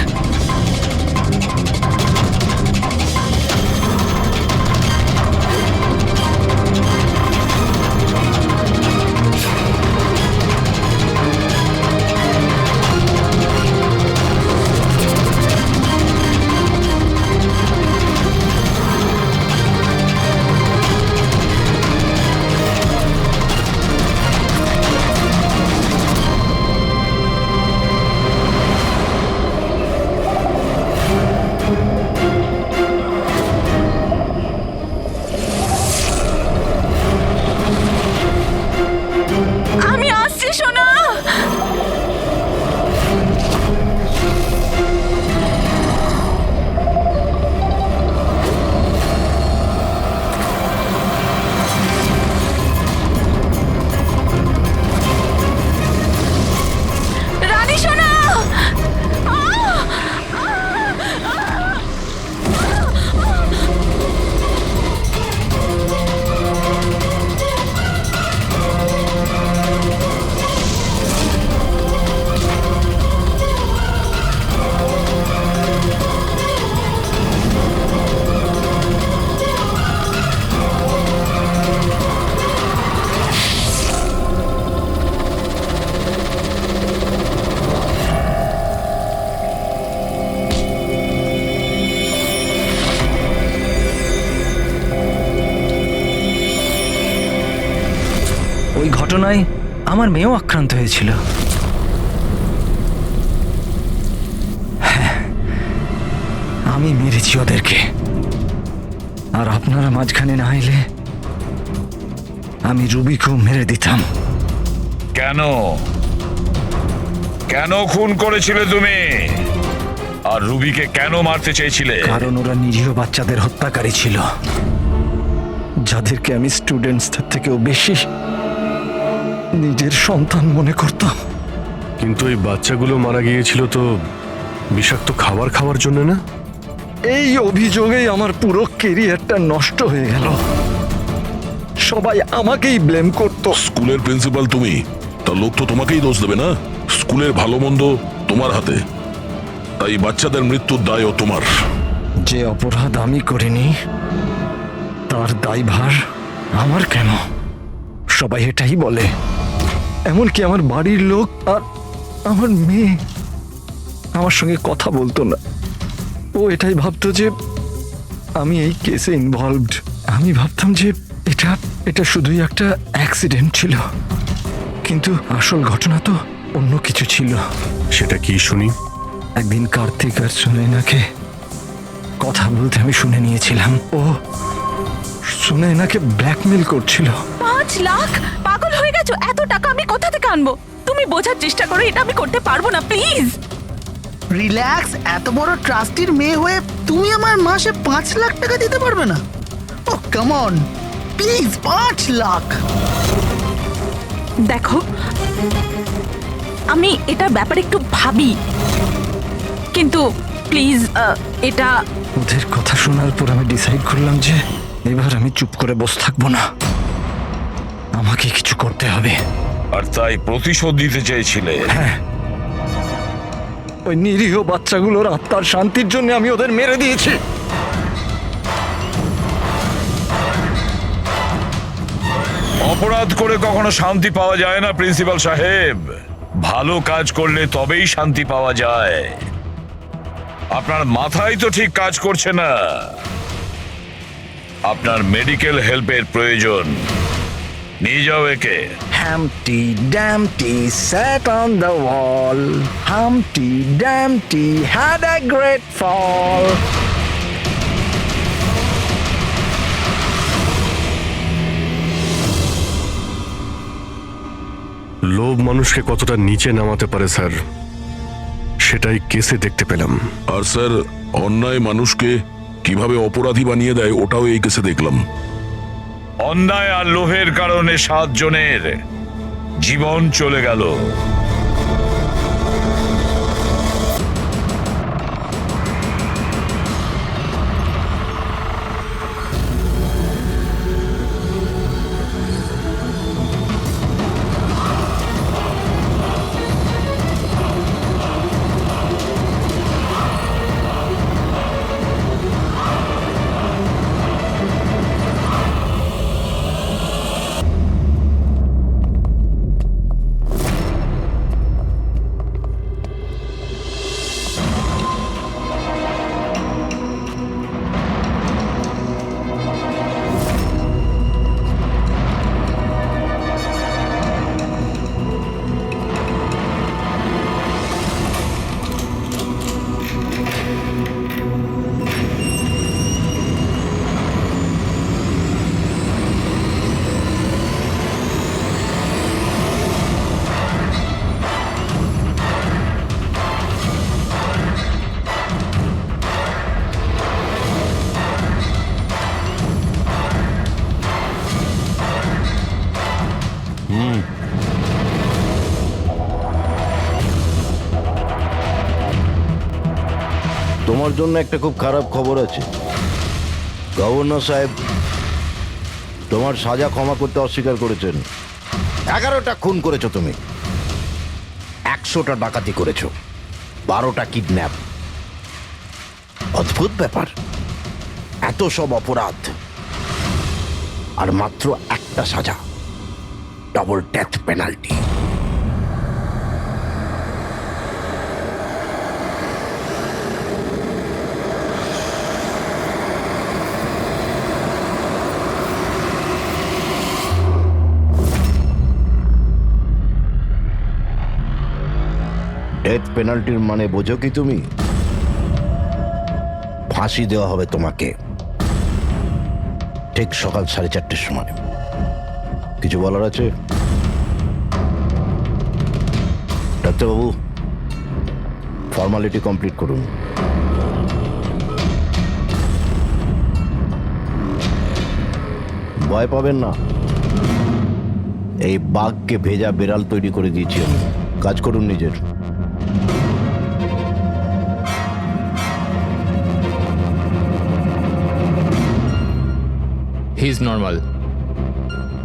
ঘটনায় আমার মেয়েও আক্রান্ত হয়েছিল। হ্যাঁ, আমি মেরেছি ওদেরকে, আর আপনারা মাঝখানে না এলে আমি রুবিকেও মেরে দিতাম। কেন কেন খুন করেছিলে তুমি? আর রুবিকে কেন মারতে চেয়েছিলে? কারণ ওরা নিরীহ বাচ্চাদের হত্যাকারী ছিল, যাদেরকে আমি স্টুডেন্টসদের থেকেও বেশি নিজের সন্তান মনে করতাম। কিন্তু এই বাচ্চাগুলো মারা গিয়েছিল তো বিষাক্ত খাবার খাওয়ার জন্য না? এই অভিযোগেই আমার পুরো কেরিয়ারটা নষ্ট হয়ে গেল। সবাই আমাকেই ব্লেম করতো। স্কুলের প্রিন্সিপাল তুমি, তা লোক তো তোমাকেই দোষ দেবে না? স্কুলের ভালো মন্দ তোমার হাতে, তাই বাচ্চাদের মৃত্যুর দায়ও তোমার। যে অপরাধ আমি করিনি তার দায়ভার আমার কেন? সবাই এটাই বলে, এমনকি আমার বাড়ির লোক আর আমার মেয়ে আমার সঙ্গে কথা বলতো না। ও এটাই ভাবতো যে আমি এই কেসে ইনভলভড। আমি ভাবতাম যে এটা শুধুই একটা অ্যাক্সিডেন্ট ছিল, কিন্তু আসল ঘটনা তো অন্য কিছু ছিল। সেটা কি শুনি? একদিন কার্তিক আর সুনয়নাকে কথা বলতে আমি শুনে নিয়েছিলাম। ও সুনয়নাকে ব্ল্যাকমেল করছিল। 5 লাখ? পাগল হয়ে গেছো? এত টাকা আমি কোথা থেকে আনবো? তুমি বোঝার চেষ্টা করো, এটা আমি করতে পারবো না, প্লিজ। রিল্যাক্স। এত বড় ট্রাস্টির মেয়ে হয়ে তুমি আমার মাসে 5 লাখ টাকা দিতে পারবে না? ও কাম অন, প্লিজ 5 লাখ। দেখো, আমি এটার ব্যাপারে একটু ভাবি, কিন্তু প্লিজ এটা। ওদের কথা শোনার পর আমি ডিসাইড করলাম যে এবার আমি চুপ করে বসে থাকবো না, আমাকে কিছু করতে হবে। আর তাই প্রতিশোধ দিতে চেয়েছিলে? হ্যাঁ, ওই নিরীহ বাচ্চাগুলোর আত্মার শান্তির জন্য আমি ওদের মেরে দিয়েছি। অপরাধ করে কখনো শান্তি পাওয়া যায় না প্রিন্সিপাল সাহেব। ভালো কাজ করলে তবেই শান্তি পাওয়া যায়। আপনার মাথায় তো ঠিক কাজ করছে না। আপনার মেডিকেল হেল্পের প্রয়োজন। নিয়ে যাও একে। Humpty Dumpty sat on the wall. Humpty Dumpty had a great fall. লোভ মানুষকে কতটা নিচে নামাতে পারে স্যার, সেটাই কেসে দেখতে পেলাম। আর স্যার, অন্যায় মানুষকে কিভাবে অপরাধী বানিয়ে দেয় ওটাও এই কেসে দেখলাম। অন্যায় আর লোভের কারণে 7 জনের জীবন চলে গেল। তোমার জন্য একটা খুব খারাপ খবর আছে। গভর্নর সাহেব তোমার সাজা ক্ষমা করতে অস্বীকার করেছেন। 11টা খুন করেছো তুমি, 100টা ডাকাতি করেছো, 12টা কিডন্যাপ। অদ্ভুত ব্যাপার, এত সব অপরাধ আর মাত্র একটা সাজা, ডবল ডেথ পেনাল্টি। ডেথ পেনাল্টির মানে বোঝো কি তুমি? ফাঁসি দেওয়া হবে তোমাকে ঠিক সকাল 4:30টার সময়। কিছু বলার আছে ডাক্তারবাবু? ফর্মালিটি কমপ্লিট করুন। ভয় পাবেন না, এই বাঘকে ভেজা বেড়াল তৈরি করে দিয়েছি আমি। কাজ করুন নিজের। He is normal.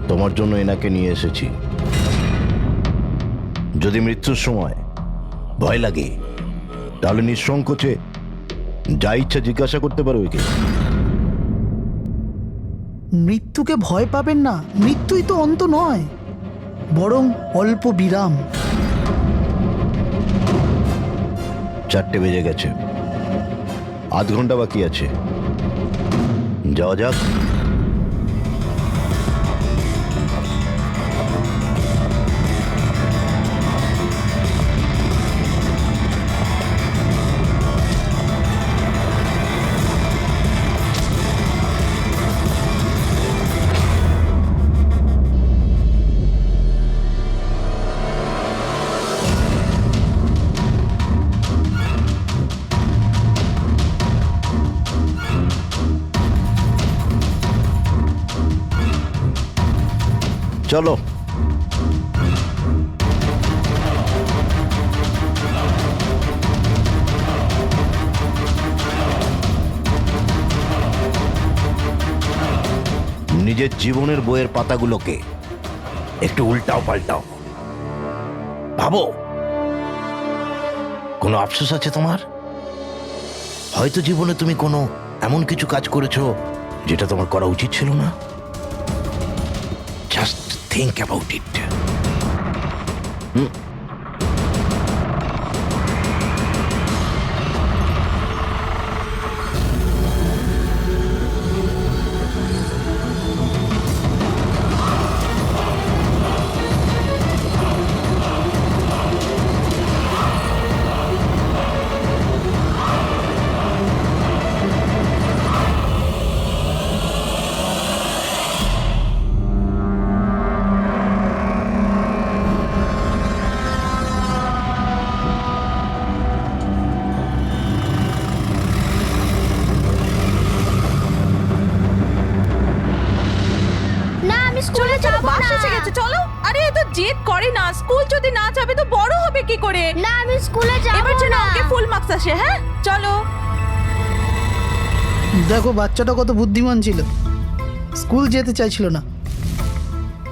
তোমার জন্য এনাকে নিয়ে এসেছি। যদি মৃত্যুর সময় ভয় লাগে তাহলে নিঃসংকোচে যা ইচ্ছা জিজ্ঞাসা করতে পারো একে। মৃত্যুকে ভয় পাবেন না, মৃত্যুই তো অন্ত নয়, বরং অল্প বিরাম। 4টে বেজে গেছে, আধ ঘন্টা বাকি আছে, যাওয়া যাক। চলো। নিজের জীবনের বইয়ের পাতাগুলোকে একটু উল্টাও পাল্টাও, ভাবো কোনো আফসোস আছে তোমার? হয়তো জীবনে তুমি কোনো এমন কিছু কাজ করেছো যেটা তোমার করা উচিত ছিল না। Just think about it. না আমি স্কুলে যাব না। বাস এসে গেছে, চলো। আরে এ তো জেদ করে না, স্কুল যদি না যাবে তো বড় হবে কি করে? না আমি স্কুলে যাব না। এবার যেন ওকে ফুল মার্কস আসে। হ্যাঁ চলো। দেখো বাচ্চাটা কত বুদ্ধিমান ছিল, স্কুল যেতে চাইছিল না,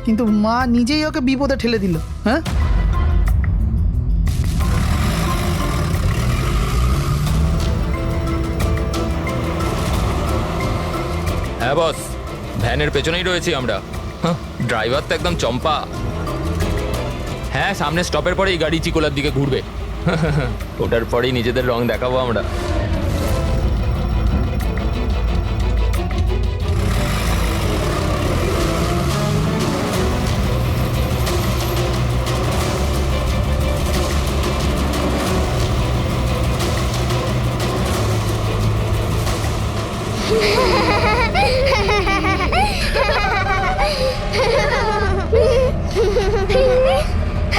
কিন্তু মা নিজেই ওকে বিপদে ঠেলে দিল। হ্যাঁ, হ্যাঁ বস, ভ্যানের পেছনেই রয়েছি আমরা। ড্রাইভার তো একদম চম্পা। হ্যাঁ, সামনে স্টপের পরেই গাড়ি চিকোলার দিকে ঘুরবে। ওটার পরেই নিজেদের রং দেখাবো আমরা।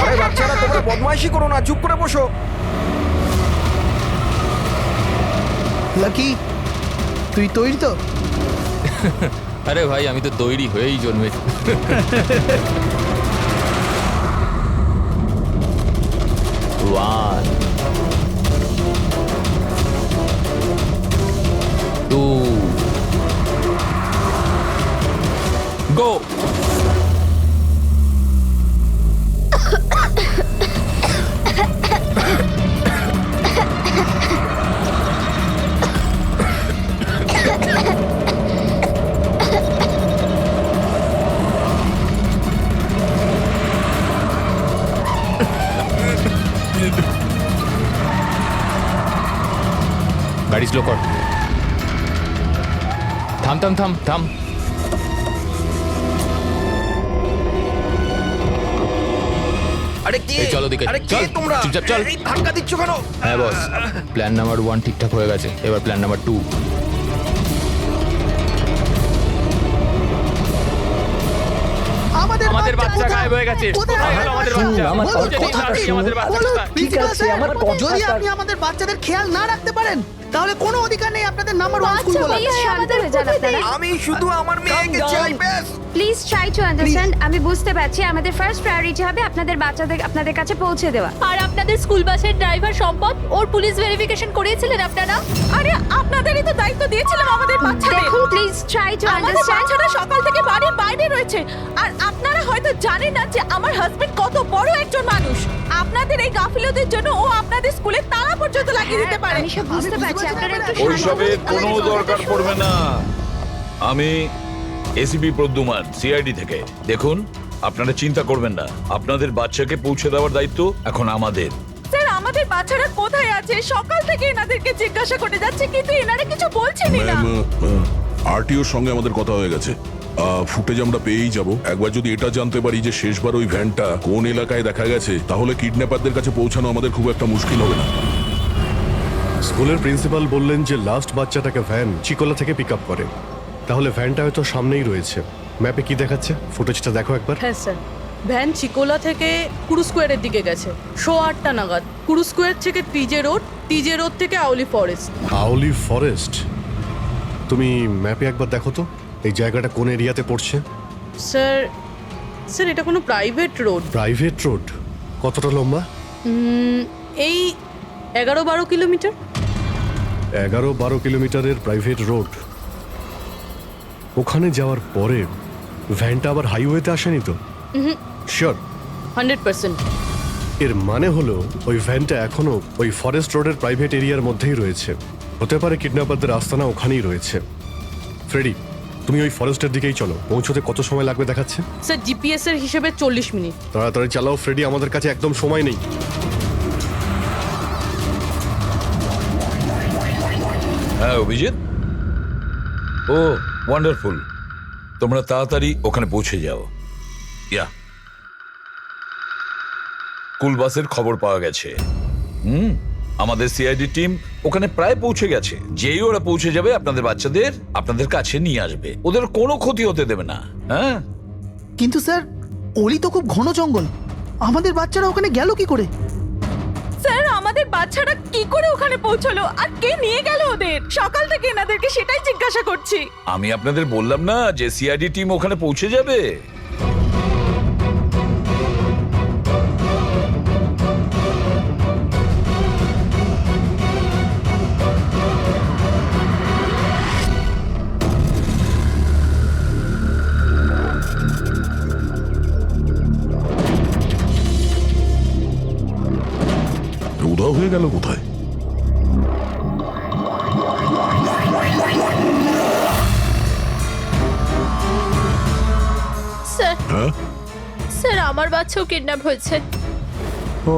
আরে বাচ্চারা, তোমরা বদমাইশি করো না, চুপ করে বসো। লাকি তুই তৈরি তো? আরে ভাই, আমি তো তৈরি হয়েই জন্মেছি। One, two, go! গাড়ি স্লো কর। থাম থাম থাম থাম। আরে আরে কি এই চলো দিকে আরে কে চল তোমরা চুপচাপ চল এই ধাক্কা দিচ্ছ কেন? হ্যাঁ বস প্ল্যান নাম্বার 1 ঠিকঠাক হয়ে গেছে, এবার প্ল্যান নাম্বার 2। আমাদের বাচ্চা গায়েব হয়ে গেছে। কোথায় গেল আমাদের বাচ্চা? আমার খুঁজে নিয়ে কথাটা আসি শুনুন। আমাদের বাচ্চাটা। ঠিক আছে, আমার যদি কথাটা- আপনি আমাদের বাচ্চাদের খেয়াল না রাখতে পারেন তাহলে কোনো অধিকার নেই আপনাদের নাম্বার 1 স্কুল বলার। প্লিজ শান্ত হয়ে যান আপনারা। আমি শুধু আমার মেয়েকে চাই ব্যাস। Please try to understand. আমি বুঝতে পারছি আমাদের ফার্স্ট প্রায়োরিটি হবে আপনাদের বাচ্চাদের আপনাদের কাছে পৌঁছে দেওয়া। আর আপনাদের স্কুল বাসের ড্রাইভার সম্পদ ওর পুলিশ ভেরিফিকেশন করিয়েছিলেন আপনারা? আরে আপনাদেরই তো দায়িত্ব দিয়েছিলাম আমাদের বাচ্চাদের। দেখুন প্লিজ ট্রাই টু আমাদের আন্ডারস্ট্যান্ড। বাচ্চারা সকাল থেকে বাড়ির বাইরে রয়েছে আর আপনারা হয়তো জানেন না যে আমার হাজবেন্ড কত বড় একজন মানুষ। আপনাদের এই গাফিলতির জন্য ও আপনাদের স্কুলে তালা পর্যন্ত লাগিয়ে দিতে পারে। আমি সব বুঝতে পারছি, আপনারা একটু শান্ত ওইসবের হন। কোনো দরকার পড়বে না। আমি এসিপি প্রদ্যুমান সিআইডি থেকে। দেখুন, আপনারা চিন্তা করবেন না, আপনাদের বাচ্চাকে পৌঁছে দেওয়ার দায়িত্ব এখন আমাদের। স্যার আমাদের বাচ্চারা কোথায় আছে? সকাল থেকে এনাদেরকে জিজ্ঞাসা করে যাচ্ছে কিন্তু এনারা কিছু বলছেনই না। আরটিওর সঙ্গে আমাদের কথা হয়ে গেছে, ফুটেজ আমরা পেয়েই যাব। একবার যদি এটা জানতে পারি যে শেষবার ওই ভ্যানটা কোন এলাকায় দেখা গেছে, তাহলে কিডন্যাপারদের কাছে পৌঁছানো আমাদের খুব একটা মুশকিল হবে না। স্কুলের প্রিন্সিপাল বললেন যে লাস্ট বাচ্চাটাকে ভ্যান চিকোলা থেকে পিক আপ করে, তাহলে ভ্যানটা হয়তো সামনেই রয়েছে। ম্যাপে কি দেখাচ্ছে? ফুটেজটা দেখো একবার। হ্যাঁ স্যার, ভ্যান চিকোলা থেকে কুরু স্কোয়ারের দিকে গেছে 8:30 নাগাদ। কুরু স্কোয়ার থেকে টিজে রোড থেকে আউলি ফরেস্ট। আউলি ফরেস্ট? তুমি ম্যাপে একবার দেখো তো এই জায়গাটা কোন এরিয়াতে পড়ছে। স্যার এটা কোনো প্রাইভেট রোড। Private road? কতটা লম্বা? এই 11-12 কিলোমিটার। 11-12 কিলোমিটারের প্রাইভেট রোড। ওখানে যাওয়ার পরে ভ্যানটা আবার হাইওয়েতে আসেনি তো? শিওর? 100%। এর মানে হলো ওই ভ্যানটা এখনো ওই ফরেস্ট রোডের প্রাইভেট এরিয়ার মধ্যেই রয়েছে। হতে পারে কিডন্যাপারদের আস্তানা ওখানেই রয়েছে। ফ্রেডি, তুমি ওই ফরেস্টের দিকেই চলো। পৌঁছতে কত সময় লাগবে দেখাচ্ছে? স্যার জিপিএস এর হিসেবে 40 মিনিট। তাড়াতাড়ি চালাও ফ্রেডি, আমাদের কাছে একদম সময় নেই। হ্যাঁ অভিজিৎ, ও ওয়ান্ডারফুল। তোমরা তাড়াতাড়ি ওখানে পৌঁছে যাও। ইয়া, স্কুল বাসের খবর পাওয়া গেছে। আমাদের সিআইডি টিম ওখানে প্রায় পৌঁছে গেছে। যেই ওরা পৌঁছে যাবে আপনাদের বাচ্চাদের আপনাদের কাছে নিয়ে আসবে। ওদের কোনো ক্ষতি হতে দেবে না। হ্যাঁ, কিন্তু স্যার ওলি তো খুব ঘন জঙ্গল, আমাদের বাচ্চারা ওখানে গেল কি করে? স্যার আমাদের বাচ্চারা কি করে ওখানে পৌঁছলো আর কে নিয়ে গেল ওদের? সকাল থেকে এনাদেরকে সেটাই জিজ্ঞাসা করছি। আমি আপনাদের বললাম না যে সিআইডি টিম ওখানে পৌঁছে যাবে। উধাও হয়ে গেল কোথায়? স্যার হ্যাঁ, স্যার আমার বাচ্চাও কিডন্যাপ হয়েছে। ও,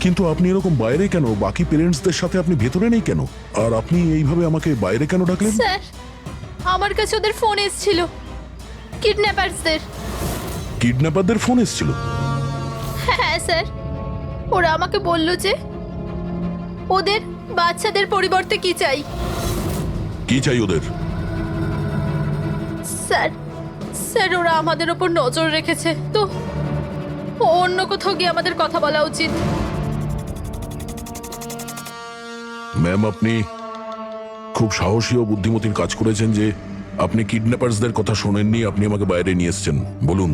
কিন্তু আপনি এরকম বাইরে কেন? বাকি পেরেন্টসদের সাথে আপনি ভেতরে নেই কেন? আর আপনি এইভাবে আমাকে বাইরে কেন ডাকলেন? স্যার আমার কাছে ওদের ফোন এসেছিল, কিডন্যাপারসদের। কিডন্যাপারদের ফোন এসেছিল? হ্যাঁ স্যার, ওরা আমাকে বলল যে ওদের বাচ্চাদের পরিবর্তে কি চাই। কি চাই ওদের? স্যার স্যার ওরা আমাদের ওপর নজর রেখেছে, তো অন্য কোথাও গিয়ে আমাদের কথা বলা উচিত। ম্যাম, আপনি খুব সাহসী ও বুদ্ধিমতীর কাজ করেছেন যে আপনি কিডন্যাপারসদের কথা শোনেননি, আপনি আমাকে বাইরে নিয়ে এসেছেন। বলুন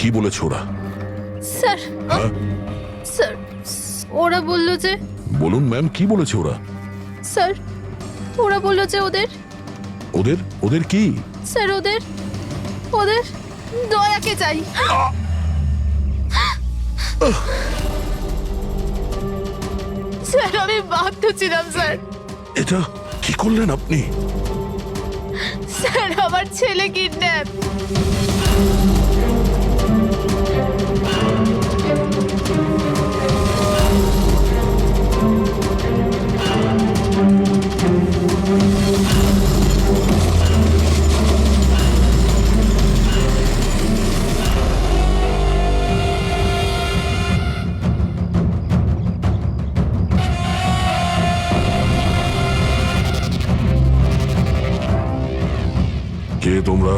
কি বলেছে ওরা? স্যার হ্যাঁ, স্যার ওরা বলল যে, বলুন ম্যাম, কি বলেছে ওরা? স্যার ওরা বলল যে ওদের ওদের ওদের কি? স্যার ওদের ওদের দয়াকে চাই। স্যার আমি বাধ্য ছিলাম স্যার। এটা কি করলেন আপনি? স্যার আমার ছেলে কিডন্যাপ। কে তোমরা?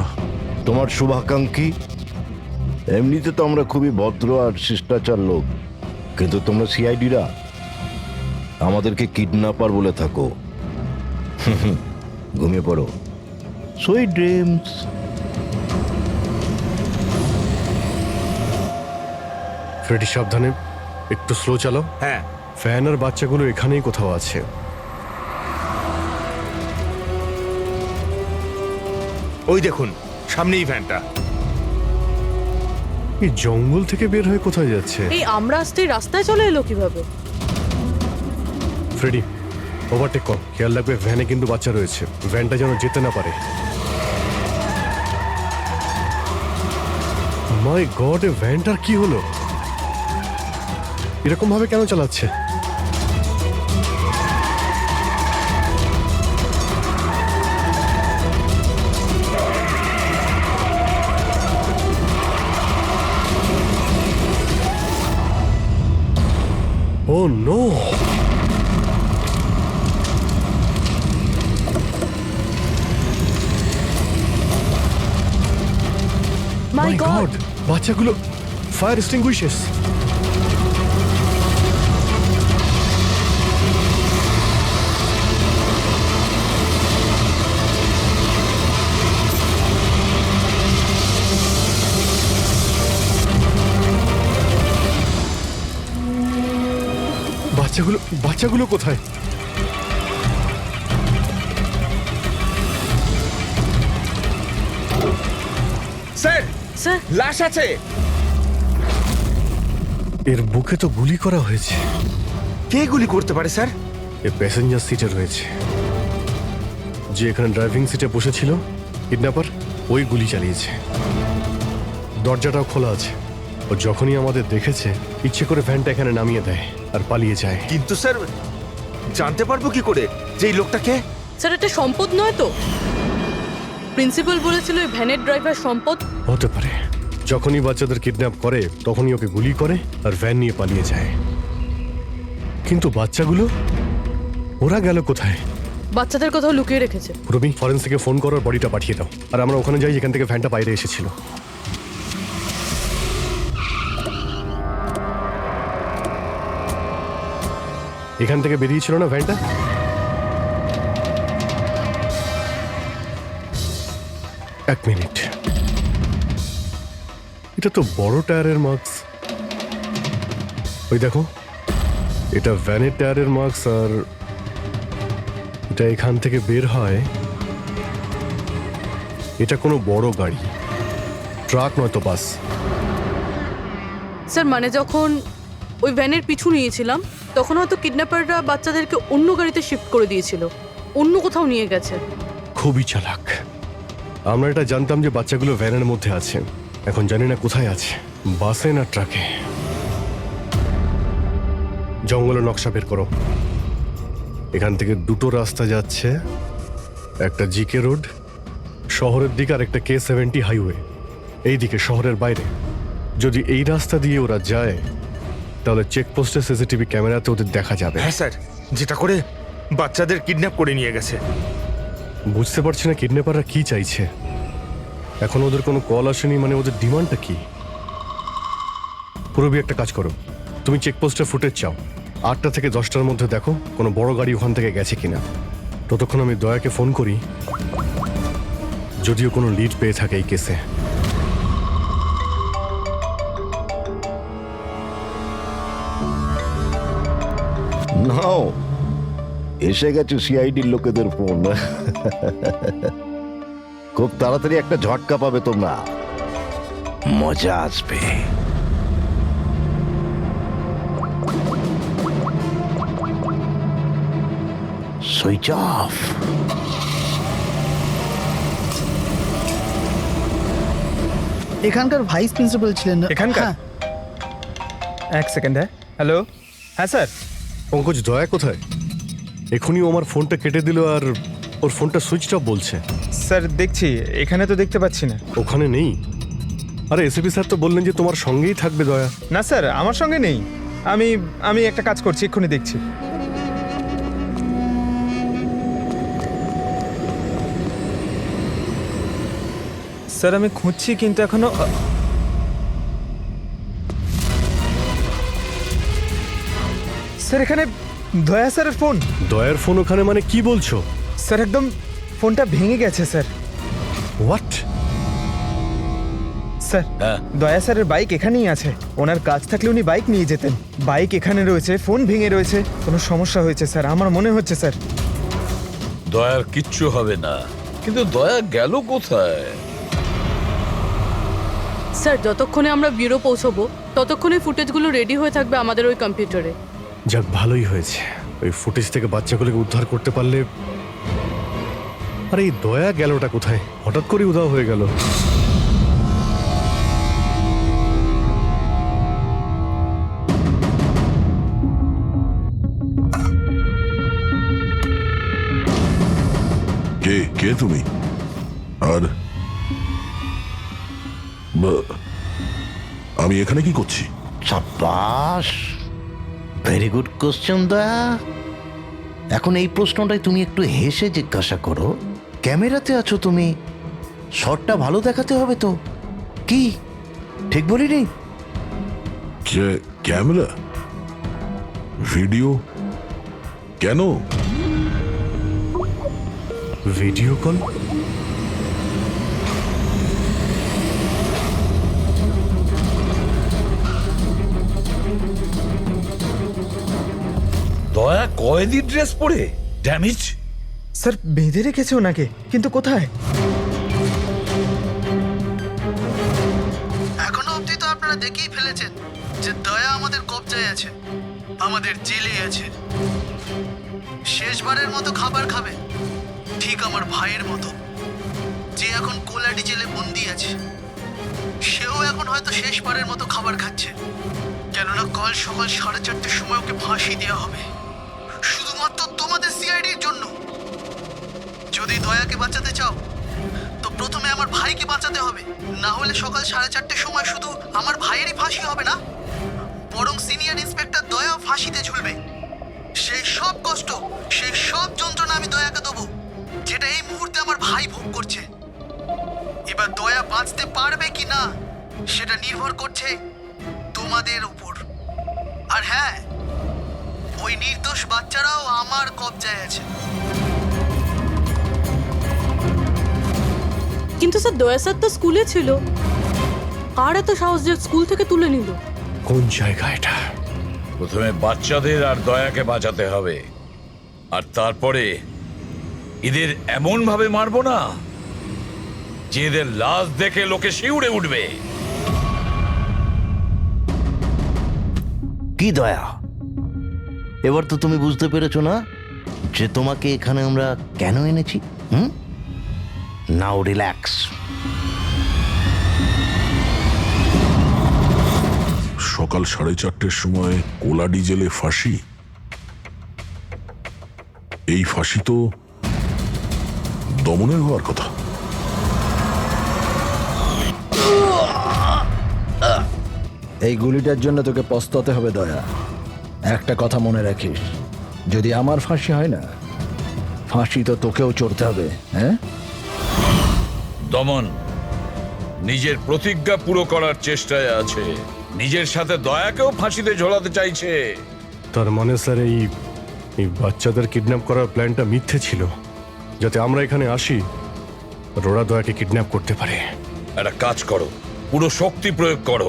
তোমার শুভাকাঙ্ক্ষী। এমনিতে তো আমরা খুবই ভদ্র আর শিষ্টাচার লোক, কিন্তু তোমরা সিআইডিরা আমাদেরকে কিডন্যাপার বলে থাকো। ঘুমিয়ে পড়ো। Sweet dreams. ফ্রেডি সাবধানে, একটু স্লো চালাও। হ্যাঁ। ফ্যান আর বাচ্চাগুলো এখানেই কোথাও আছে। ওই দেখুন সামনেই ভ্যানটা। এই জঙ্গল থেকে বের হয়ে কোথায় যাচ্ছে? এই আমরা আসতেই রাস্তায় চলে এলো কিভাবে? ফ্রেডি, ওভারটেক কর। খেয়াল রাখবে ভ্যানে কিন্তু বাচ্চা রয়েছে, ভ্যানটা যেন যেতে না পারে। মাই গড, এ ভ্যানটার কি হলো? এরকম ভাবে কেন চালাচ্ছে? Oh no! মাই গড, বাচ্চাগুলো ফায়ার এক্সটিংগুইশার্স। বাচ্চাগুলো কোথায়? স্যার, স্যার, লাশ আছে। এর বুকে তো গুলি করা হয়েছে। কে গুলি করতে পারে স্যার? এ প্যাসেঞ্জার সিটে রয়েছে। যে এখানে ড্রাইভিং সিটে বসেছিল কিডন্যাপার, ওই গুলি চালিয়েছে। দরজাটাও খোলা আছে। ও যখনই আমাদের দেখেছে ইচ্ছে করে ভ্যানটা এখানে নামিয়ে দেয় আর পালিয়ে যায়। কিন্তু স্যার জানতে পারবো কি করে যে এই লোকটাকে? স্যার এটা সম্পদ নয় তো? প্রিন্সিপাল বলেছিল এই ভ্যানের ড্রাইভার সম্পদ। হতে পারে। যখনই বাচ্চাদের কিডন্যাপ করে তখনই ওকে গুলি করে আর ভ্যান নিয়ে পালিয়ে যায়। কিন্তু বাচ্চাগুলো, ওরা গেল কোথায়? বাচ্চাদের কোথাও লুকিয়ে রেখেছে। রবি, ফরেন্সিকে ফোন করো, বডিটা পাঠিয়ে দাও। আর আমরা ওখানে যাই যেখান থেকে ভ্যানটা বাইরে এসেছিল। এখান থেকে বেরিয়েছিল না ভ্যানটা? এক মিনিট, এটা তো বড় টায়ারের মার্কস। ওই দেখো, এটা ভ্যানের টায়ারের মার্কস। আর এটা এখান থেকে বের হয়। এটা কোনো বড় গাড়ি, ট্রাক নয়তো বাস। স্যার মানে যখন ওই ভ্যানের পিছু নিয়েছিলাম তখন হয়তো কিডন্যাপাররা বাচ্চাদেরকে অন্য গাড়িতে শিফট করে দিয়েছিল, অন্য কোথাও নিয়ে গেছে। খুবই চালাক। আমরা এটা জানতাম যে বাচ্চাগুলো ভ্যানের মধ্যে আছে, এখন জানি না কোথায় আছে, বাসে না ট্রাকে। জঙ্গলের নকশা বের করো। এখান থেকে দুটো রাস্তা যাচ্ছে, একটা জিকে রোড শহরের দিকে আর একটা K70 হাইওয়ে এই দিকে শহরের বাইরে। যদি এই রাস্তা দিয়ে ওরা যায় তাহলে চেকপোস্টে সিসিটিভি ক্যামেরাতে ওদের দেখা যাবে। হ্যাঁ স্যার, যেটা করে বাচ্চাদের কিডন্যাপ করে নিয়ে গেছে। বুঝতে পারছি না কিডন্যাপাররা কি চাইছে। এখন ওদের কোনো কল আসেনি, মানে ওদের ডিমান্ডটা কি? পুরবি, একটা কাজ করো, তুমি চেকপোস্টের ফুটেজ চাও, 8টা থেকে 10টার মধ্যে দেখো কোনো বড় গাড়ি ওখান থেকে গেছে কিনা। ততক্ষণ আমি দয়াকে ফোন করি, যদিও কোনো লিড পেয়ে থাকে এই কেসে। নাও, এসে গেছে সিআইডির লোকেদের ফোন। খুব তাড়াতাড়ি একটা ঝটকা পাবে তোমরা, মজা আসবে। Switch off. এখানকার ভাইস প্রিন্সিপাল ছিলেন না? এখানকার? হ্যাঁ। এক সেকেন্ড। হ্যালো, হ্যাঁ স্যার। পঙ্কজ, দয়া কোথায়? এখনই ও আমার ফোনটা কেটে দিল আর ওর ফোনটা সুইচ অফ বলছে। স্যার দেখছি, এখানে তো দেখতে পাচ্ছি না। ওখানে নেই? আরে এসপি স্যার তো বললেন যে তোমার সঙ্গেই থাকবে দয়া। না স্যার, আমার সঙ্গে নেই। আমি একটা কাজ করছি, এক্ষুনি দেখছি। স্যার আমি খুঁজছি কিন্তু এখনো স্যার এখানে দয়া স্যারের ফোন। দয়ার ফোন ওখানে মানে কি বলছো? স্যার একদম ফোনটা ভেঙে গেছে স্যার। হোয়াট? স্যার দয়া স্যারের বাইক এখানেই আছে। ওনার কাজ থাকলে উনি বাইক নিয়ে যেতেন। বাইক এখানে রয়েছে, ফোন ভেঙে রয়েছে, কোনো সমস্যা হয়েছে স্যার আমার মনে হচ্ছে স্যার। দয়ার কিচ্ছু হবে না, কিন্তু দয়া গেল কোথায়? স্যার যতক্ষণে আমরা ব্যুরো পৌঁছবো ততক্ষণে ফুটেজগুলো রেডি হয়ে থাকবে আমাদের ওই কম্পিউটারে। যাক ভালোই হয়েছে, ওই ফুটেজ থেকে বাচ্চাগুলোকে উদ্ধার করতে পারলে। আরে এই দয়া গেলটা কোথায়? হঠাৎ করে উধাও হয়ে গেল। কে কে তুমি? আর আমি এখানে কি করছি? সাব্বাস, ভেরি গুড কোশ্চেন দয়া। এখন এই প্রশ্নটাই তুমি একটু হেসে জিজ্ঞাসা করো। ক্যামেরাতে আছো তুমি, শটটা ভালো দেখাতে হবে তো। কি ঠিক বলিনি? ক্যামেরা, ভিডিও, কেন? Video call? দয়া কয়েদি ড্রেস পরে ড্যামেজ। স্যার বেঁধে রেখেছে ওনাকে, কিন্তু কোথায়? এখনো অবধি তো আপনারা দেখেই ফেলেছেন যে দয়া আমাদের কবজায় আছে, আমাদের জেলে আছে। শেষবারের মতো খাবার খাবে, ঠিক আমার ভাইয়ের মতো, যে এখন কোলাডি জেলে বন্দি আছে। সেও এখন হয়তো শেষবারের মতো খাবার খাচ্ছে, কেননা কাল সকাল 4:30টার সময় ওকে ফাঁসি দেওয়া হবে, শুধুমাত্র তোমাদের সিআইডির জন্য। যদি দয়াকে বাঁচাতে চাও তো প্রথমে আমার ভাইকে বাঁচাতে হবে, না হলে সকাল 4:30টার সময় শুধু আমার ভাইয়েরই ফাঁসি হবে না, বরং সিনিয়র ইন্সপেক্টর দয়াও ফাঁসিতে ঝুলবে। সেই সব কষ্ট, সেই সব যন্ত্রণা আমি দয়াকে দেবো, যেটা এই মুহূর্তে আমার ভাই ভোগ করছে। এবার দয়া বাঁচতে পারবে কি না সেটা নির্ভর করছে তোমাদের উপর। আর হ্যাঁ, ওই নির্দোষ বাচ্চারাও আমার কবজায় আছে। কিন্তু স্যার দয়া স্যার তো স্কুলে ছিল, কার এত সাহস যে স্কুল থেকে তুলে নিল? কোন জায়গা এটা? প্রথমে বাচ্চাদের আর দয়াকে বাঁচাতে হবে, আর তারপরে এদের এমন ভাবে মারবো না যে এদের লাশ দেখে লোকে শিউরে উঠবে। কি দয়া, এবার তো তুমি বুঝতে পেরেছো না যে তোমাকে এখানে আমরা কেন এনেছি? নাও রিল্যাক্স। সকাল 4:30টার সময় কোলাডি জেলে ফাঁসি। এই ফাঁসি তো দমনের হওয়ার কথা। এই গুলিটার জন্য তোকে পস্তাতে হবে দয়া। একটা কথা মনে রাখিস, যদি আমার ফাঁসি হয় না, ফাঁসি তো তোকেও চড়তে হবে। হ্যাঁ দমন নিজের প্রতিজ্ঞা পুরো করার চেষ্টায় আছে, নিজের সাথে দয়াকেও ফাঁসিতে ঝোলাতে চাইছে। তার মানে স্যার এই বাচ্চাদের কিডন্যাপ করার প্ল্যানটা মিথ্যে ছিল, যাতে আমরা এখানে আসি আর ওরা দয়াকে কিডন্যাপ করতে পারে। একটা কাজ করো, পুরো শক্তি প্রয়োগ করো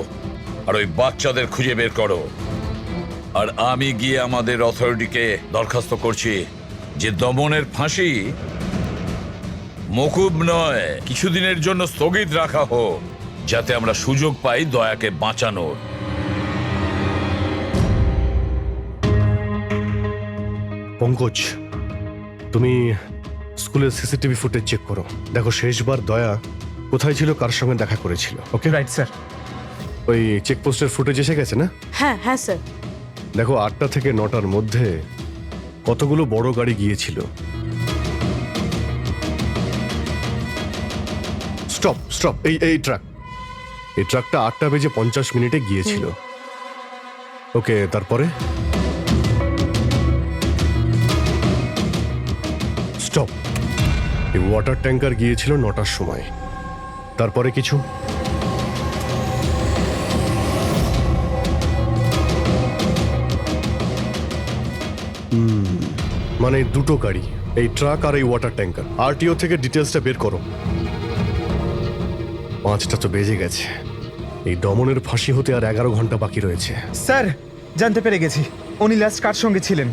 আর ওই বাচ্চাদের খুঁজে বের করো। আর আমি গিয়ে আমাদের অথরিটিকে দরখাস্ত করছি যে দমনের ফাঁসি মকুব নয়, কিছুদিনের জন্য স্থগিত রাখা হোক, যাতে আমরা সুযোগ পাই দয়াকে বাঁচানোর। পঙ্কজ, তুমি স্কুলের সিসিটিভি ফুটেজ চেক করো, দেখো শেষবার দয়া কোথায় ছিল, কার সঙ্গে দেখা করেছিল। Okay right sir. ওই চেকপোস্টের ফুটেজ এসে গেছে না? হ্যাঁ হ্যাঁ স্যার। দেখো 8টা থেকে 9টার মধ্যে কতগুলো বড় গাড়ি গিয়েছিল। স্টপ স্টপ, এই ট্রাকটা 8:50 গিয়েছিল। ওকে, তারপরে স্টপ, এই ওয়াটার ট্যাঙ্কার গিয়েছিল 9টার সময়। তারপরে কিছু? মানে দুটো গাড়ি, এই ট্রাক আর এই ওয়াটার ট্যাঙ্কার। আরটিও থেকে ডিটেলসটা বের করো। 5টা তো বেজে গেছে। এই দমনের ফাঁসি হতে আর 11 ঘন্টা বাকি রয়েছে। স্যার, জানতে পেরে গেছি উনি লাস্ট কার সঙ্গে ছিলেন।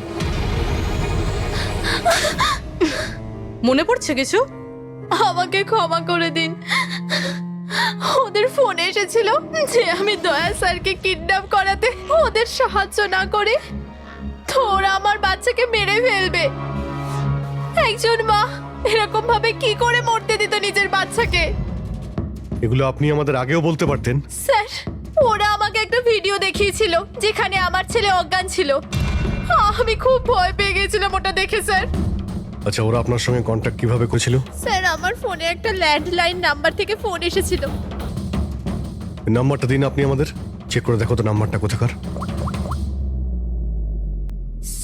মনে পড়ছে কিছু? আমাকে ক্ষমা করে দিন। ওদের ফোন এসেছিল যে আমি দয়া স্যারকে কিডন্যাপ করাতে ওদের সাহায্য না করে তো ওরা আমার বাচ্চাকে মেরে ফেলবে। একজন মা এরকম ভাবে কি করে মরতে দিত নিজের বাচ্চাকে? এগুলো আপনি আমাদের আগেও বলতে পারতেন। স্যার, ওরা আমাকে একটা ভিডিও দেখিয়েছিল যেখানে আমার ছেলে অজ্ঞান ছিল। আমি খুব ভয় পেয়ে গেছিলাম ওটা দেখে স্যার। আচ্ছা, ওরা আপনার সঙ্গে কন্ট্যাক্ট কিভাবে করেছিল? স্যার, আমার ফোনে একটা ল্যান্ডলাইন নাম্বার থেকে ফোন এসেছিল। নাম্বারটা দিন আপনি আমাদের, চেক করে দেখো তো নাম্বারটা কোথাকার।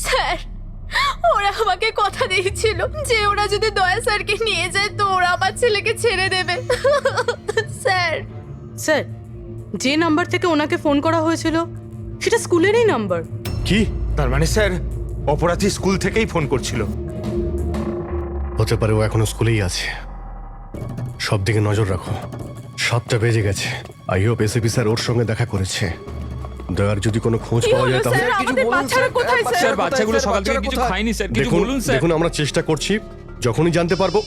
স্যার, ওরা আমাকে কথা দিয়েছিল যে ওরা যদি দয়া স্যারকে নিয়ে যায় তো ওরা আমার ছেলেকে ছেড়ে দেবে। স্যার, স্যার, যে নাম্বার থেকে ওনাকে ফোন করা হয়েছিল সেটা স্কুলেরই নাম্বার। কি? তার মানে স্যার অপরাধী স্কুল থেকেই ফোন করছিল। হতে পারে ও এখনো স্কুলেই আছে। সব দিকে নজর রাখো। 7টা বেজে গেছে। আই হোপ এসিপি স্যার ওর সঙ্গে দেখা করেছে। দয়ার যদি কোনো খোঁজ পাওয়া যায় তাহলে স্যার, বাচ্চাগুলো সকাল থেকে কিছু খায়নি স্যার, কিছু দেখুন, বলুন স্যার। দেখুন আমরা চেষ্টা করছি, যখনই জানতে পারবো।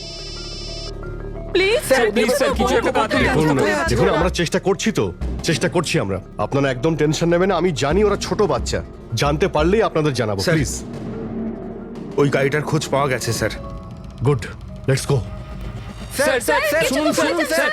প্লিজ স্যার, প্লিজ স্যার, কিছু একটা কথা দেখুন, দেখুন আমরা চেষ্টা করছি তো, চেষ্টা করছি আমরা। আপনারা একদম টেনশন নেবেন না। আমি জানি ওরা ছোট বাচ্চা, জানতে পারলেই আপনাদের জানাবো। Sir, please. ওই গাড়িটার খোঁজ পাওয়া গেছে sir. Good, let's go. Sir, sir, sir, শুনুন স্যার, স্যার।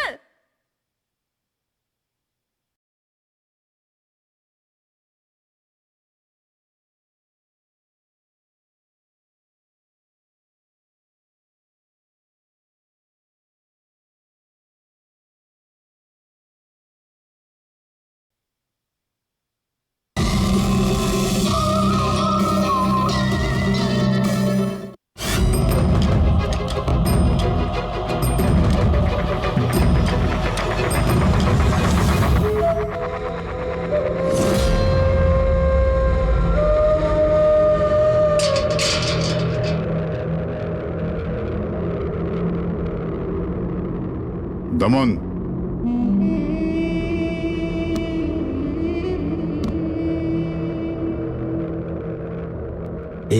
দমন,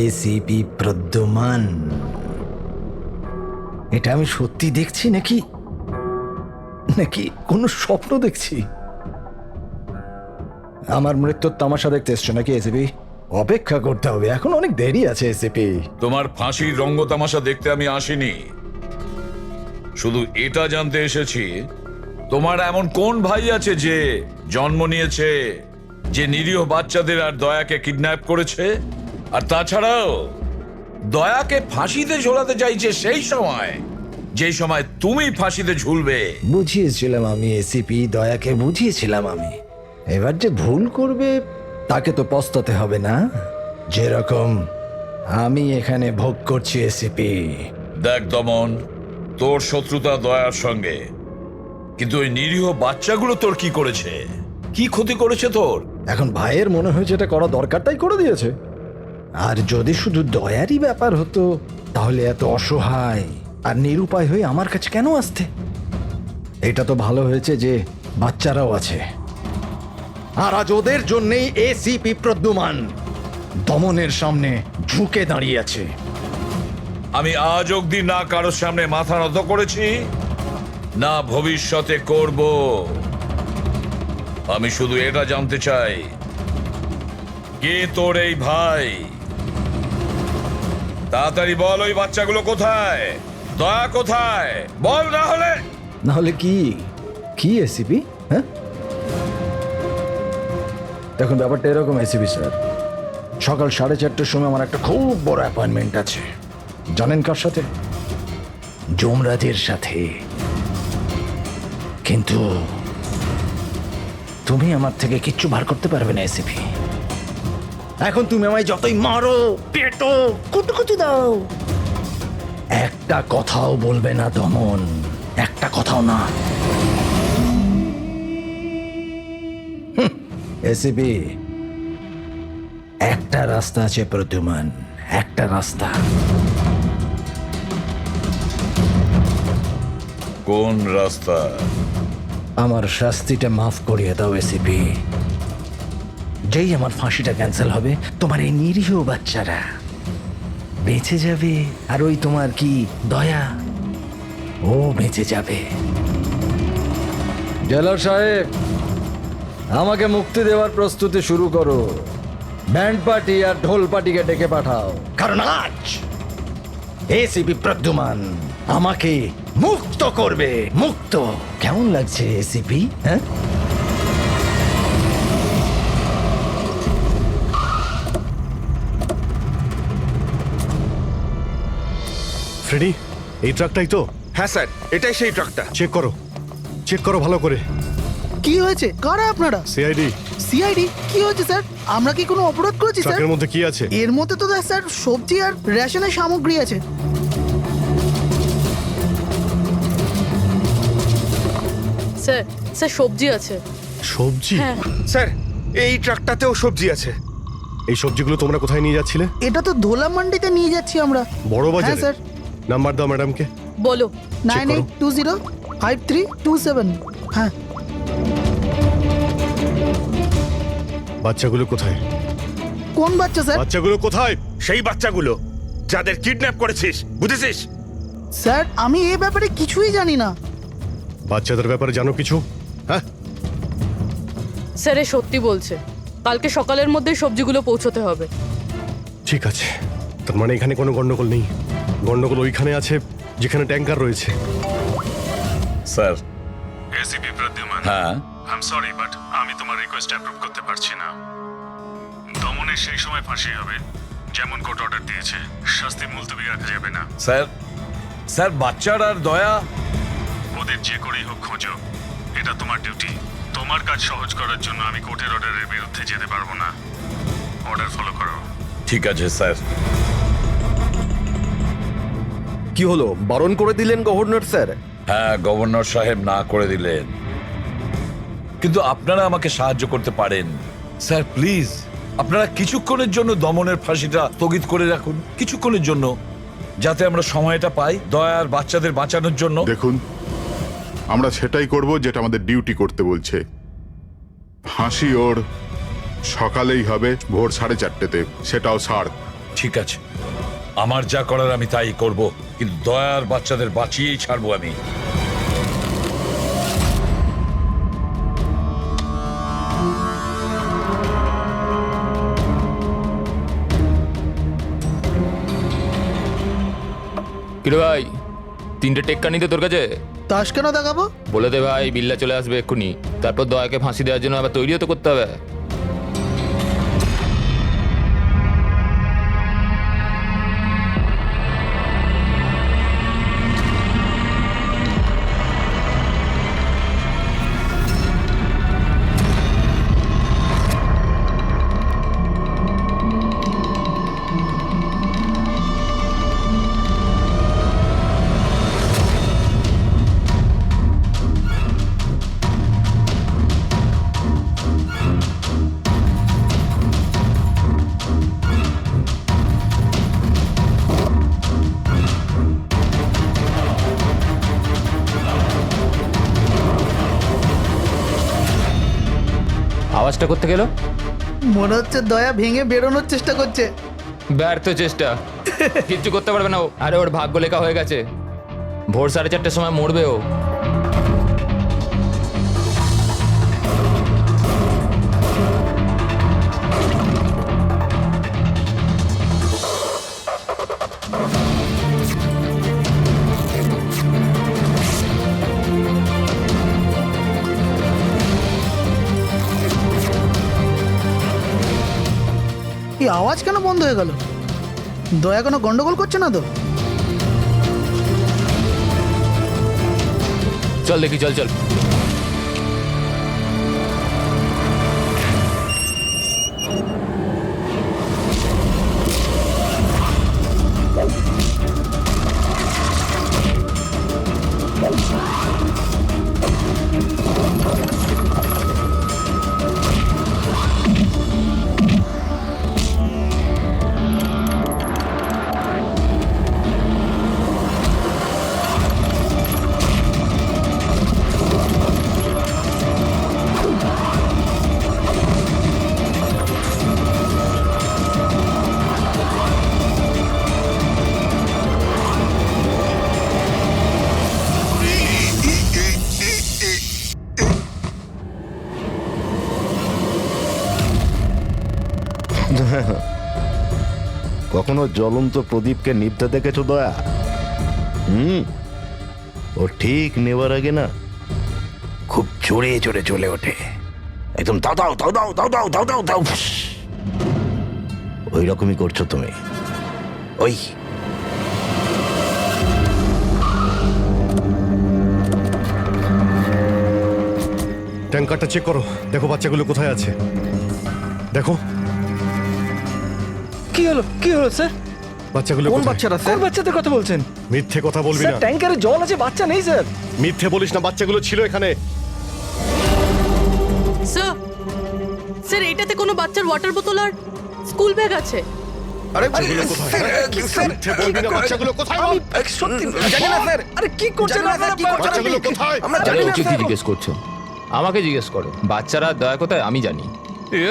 এসিপি প্রদ্যুমান, এটা আমি সত্যি দেখছি নাকি নাকি কোনো স্বপ্ন দেখছি? আমার মৃত্যুর তামাশা দেখতে এসছো নাকি এসিপি? অপেক্ষা করতে হবে, এখন অনেক দেরি আছে এসিপি। তোমার ফাঁসির রঙ্গতামাশা দেখতে আমি আসিনি, শুধু এটা জানতে এসেছি তোমার এমন কোন ভাই আছে যে জন্ম নিয়েছে, যে নিরীহ বাচ্চাদের আর দয়াকে কিডন্যাপ করেছে, আর তাছাড়াও দয়াকে ফাঁসিতে ঝোলাতে চাইছে সেই সময় যে সময় তুমি ফাঁসিতে ঝুলবে। বুঝিয়েছিলাম আমি এসিপি, দয়াকে বুঝিয়েছিলাম আমি। এবার যে ভুল করবে তাকে তো পস্তাতে হবে না, যেরকম আমি এখানে ভোগ করছি এসিপি। দেখ দমন, তোর শত্রুতা দয়ার সঙ্গে, কিন্তু ওই নিরীহ বাচ্চাগুলো তোর কি করেছে, কি ক্ষতি করেছে তোর? এখন ভাইয়ের মনে হয়েছে এটা করা দরকার তাই করে দিয়েছে। আর যদি শুধু দয়ারই ব্যাপার হতো তাহলে এত অসহায় আর নিরুপায় হয়ে আমার কাছে কেন আসতে? এটা তো ভালো হয়েছে যে বাচ্চারাও আছে, আর আজ ওদের জন্যই এসিপি প্রদ্যুমান দমনের সামনে ঝুঁকে দাঁড়িয়ে আছে। আমি আজ অবধি না কারোর সামনে মাথা নত করেছি, না ভবিষ্যতে করব। আমি শুধু এটা জানতে চাই, কে তোর এই ভাই? তাড়াতাড়ি বল, ওই বাচ্চাগুলো কোথায়? দয়া কোথায়? বল, না হলে কি কি এসিপি? হ্যাঁ, দেখুন ব্যাপারটা এরকম এসিপি স্যার, সকাল 4:30টার সময় আমার একটা খুব বড় অ্যাপয়েন্টমেন্ট আছে। জানেন কার সাথে? যমরাজের সাথে। কিন্তু তুমি আমার থেকে কিচ্ছু বার করতে পারবে না এসিপি। এখন তুমি আমায় যতই মারো, পেটো, কুটুকুচু দাও, একটা কথাও বলবে না দমন। একটা কথাও না। এসিপি, একটা রাস্তা আছে প্রদ্যুমান, একটা রাস্তা। কোন রাস্তা? আমার শাস্তিটা মাফ করিয়ে দাও এসিপি। যেই আমার ফাঁসিটা ক্যান্সেল হবে, তোমার এই নিরীহ বাচ্চারা বেঁচে যাবে, আর ওই তোমার কি দয়া, ও বেঁচে যাবে। জেলার সাহেব, আমাকে মুক্তি দেওয়ার প্রস্তুতি শুরু করো। ব্যান্ড পার্টি আর ঢোল পার্টিকে ডেকে পাঠাও, কারণ আজ এসিপি প্রদ্যুমান আমাকে মুক্ত করবে। মুক্ত কেমন লাগছে এসিপি? হ্যাঁ, ফ্রেডি, এই ট্রাকটাই তো? হ্যাঁ স্যার, এটাই সেই ট্রাকটা। চেক করো ভালো করে। কি হয়েছে? কারা আপনারা? সিআইডি। সিআইডি? কি হয়েছে স্যার? আমরা কি কোনো অপরাধ করেছি স্যার? ট্রাকের মধ্যে কি আছে? এর মধ্যে তো স্যার সবজি আর রেশনের সামগ্রী আছে। স্যার, স্যার সবজি আছে। সবজি? হ্যাঁ। স্যার, এই ট্রাকটাতেও সবজি আছে। এই সবজিগুলো তোমরা কোথায় নিয়ে যাচ্ছিলে? এটা তো ধোলা মান্ডিতে নিয়ে যাচ্ছি আমরা। বড় হ্যাঁ বাজারে? স্যার। নাম্বার দাও ম্যাডামকে। বলো। 98205327। হ্যাঁ। বাচ্চাগুলো কোথায়? কোন বাচ্চা স্যার? বাচ্চাগুলো কোথায়? সেই বাচ্চাগুলো যাদের কিডন্যাপ করেছিস, বুঝেছিস? স্যার, আমি এই ব্যাপারে কিছুই জানি না। বাচ্চাদের ব্যাপারে জানো কিছু? হ্যাঁ স্যার, এ সত্যি বলছে। কালকে সকালের মধ্যে সবজিগুলো পৌঁছতে হবে। ঠিক আছে, তার মানে এখানে কোনো গন্ডগোল নেই। গন্ডগোল ওইখানে আছে যেখানে ট্যাঙ্কার রয়েছে। স্যার। এসিপি প্রদ্যুমান। হ্যাঁ, আই এম সরি বাট আমি তোমার রিকোয়েস্ট অ্যাপ্রুভ করতে পারছি না। দমনের সেই সময় ফাঁসি হবে যেমন কোর্ট অর্ডার দিয়েছে। শাস্তি মুলতবি রাখা যাবে না। স্যার বাচ্চার আর দয়া, ওদের যে করেই হোক খোঁজো, এটা তোমার ডিউটি। তোমার কাজ সহজ করার জন্য আমি কোর্টের অর্ডারের বিরুদ্ধে যেতে পারবো না। অর্ডার ফলো করো। ঠিক আছে স্যার। কি হলো, বারণ করে দিলেন গভর্নর স্যার? হ্যাঁ, গভর্নর সাহেব না করে দিলেন, কিন্তু আপনারা আমাকে সাহায্য করতে পারেন। স্যার প্লিজ, আপনারা কিছুক্ষণের জন্য দমনের ফাঁসিটা স্থগিত করে রাখুন, কিছুক্ষণের জন্য, যাতে আমরা সময়টা পাই দয়ার বাচ্চাদের বাঁচানোর জন্য। দেখুন, আমরা সেটাই করব যেটা আমাদের ডিউটি করতে বলছে। ফাঁসি ওর সকালেই হবে, ভোর 4:30-তে, সেটাও ছাড়। ঠিক আছে, আমার যা করার আমি তাই করব, কিন্তু দয়ার বাচ্চাদের বাঁচিয়েই ছাড়বো আমি। কিরে ভাই, 3টে টেক্কা নিতে তোর কাছে? তাস কেন দেখাবো? বলে দে ভাই, বিল্লা চলে আসবে এক্ষুনি। তারপর দয়াকে ফাঁসি দেওয়ার জন্য আবার তৈরিও তো করতে হবে। আওয়াজটা করতে গেল, মনে হচ্ছে দয়া ভেঙে বেরোনোর চেষ্টা করছে। ব্যর্থ চেষ্টা, কিচ্ছু করতে পারবে না ও। আরে ওর ভাগ্য লেখা হয়ে গেছে, ভোর 4:30-র সময় মরবে ও। এই আওয়াজ কেন বন্ধ হয়ে গেল? দয়া কোনো গন্ডগোল করছে না তো? চল দেখি, চল চল। Bye. কখনো জ্বলন্ত প্রদীপকে নিভতে দেখেছো দয়া? ও ঠিক নেবার আগে না খুব জোরে জোরে জ্বলে ওঠে, একদম দাও দাও দাও দাও দাও দাও দাও দাও দাও। ওই রকমই করছো তুমি। ওই ট্যাঙ্কারটা চেক করো, দেখো বাচ্চাগুলো কোথায় আছে। দেখো কি হলো কি হলো স্যার? বাচ্চাগুলো কোন কোথায়? বাচ্চারা স্যার? কোন বাচ্চাদের কথা বলছেন? মিথ্যে কথা বলবি স্যার না। ট্যাঙ্কারে জল আছে, বাচ্চা নেই স্যার। মিথ্যে বলিস না, বাচ্চাগুলো ছিল এখানে। স্যার স্যার এটাতে কোনো বাচ্চার ওয়াটার বোতল আর স্কুল ব্যাগ আছে। আরে বাচ্চাগুলো কোথায়? মিথ্যে বলবি না, বাচ্চাগুলো কোথায় বল? সত্যি জানি না স্যার। আরে কি করছেন আপনারা? বাচ্চাগুলো কোথায়? আমরা আরে জানি না উচিত স্যার। জিজ্ঞেস করছো, আমাকে জিজ্ঞেস করো। বাচ্চারা দয়া কোথায় আমি জানি। এই,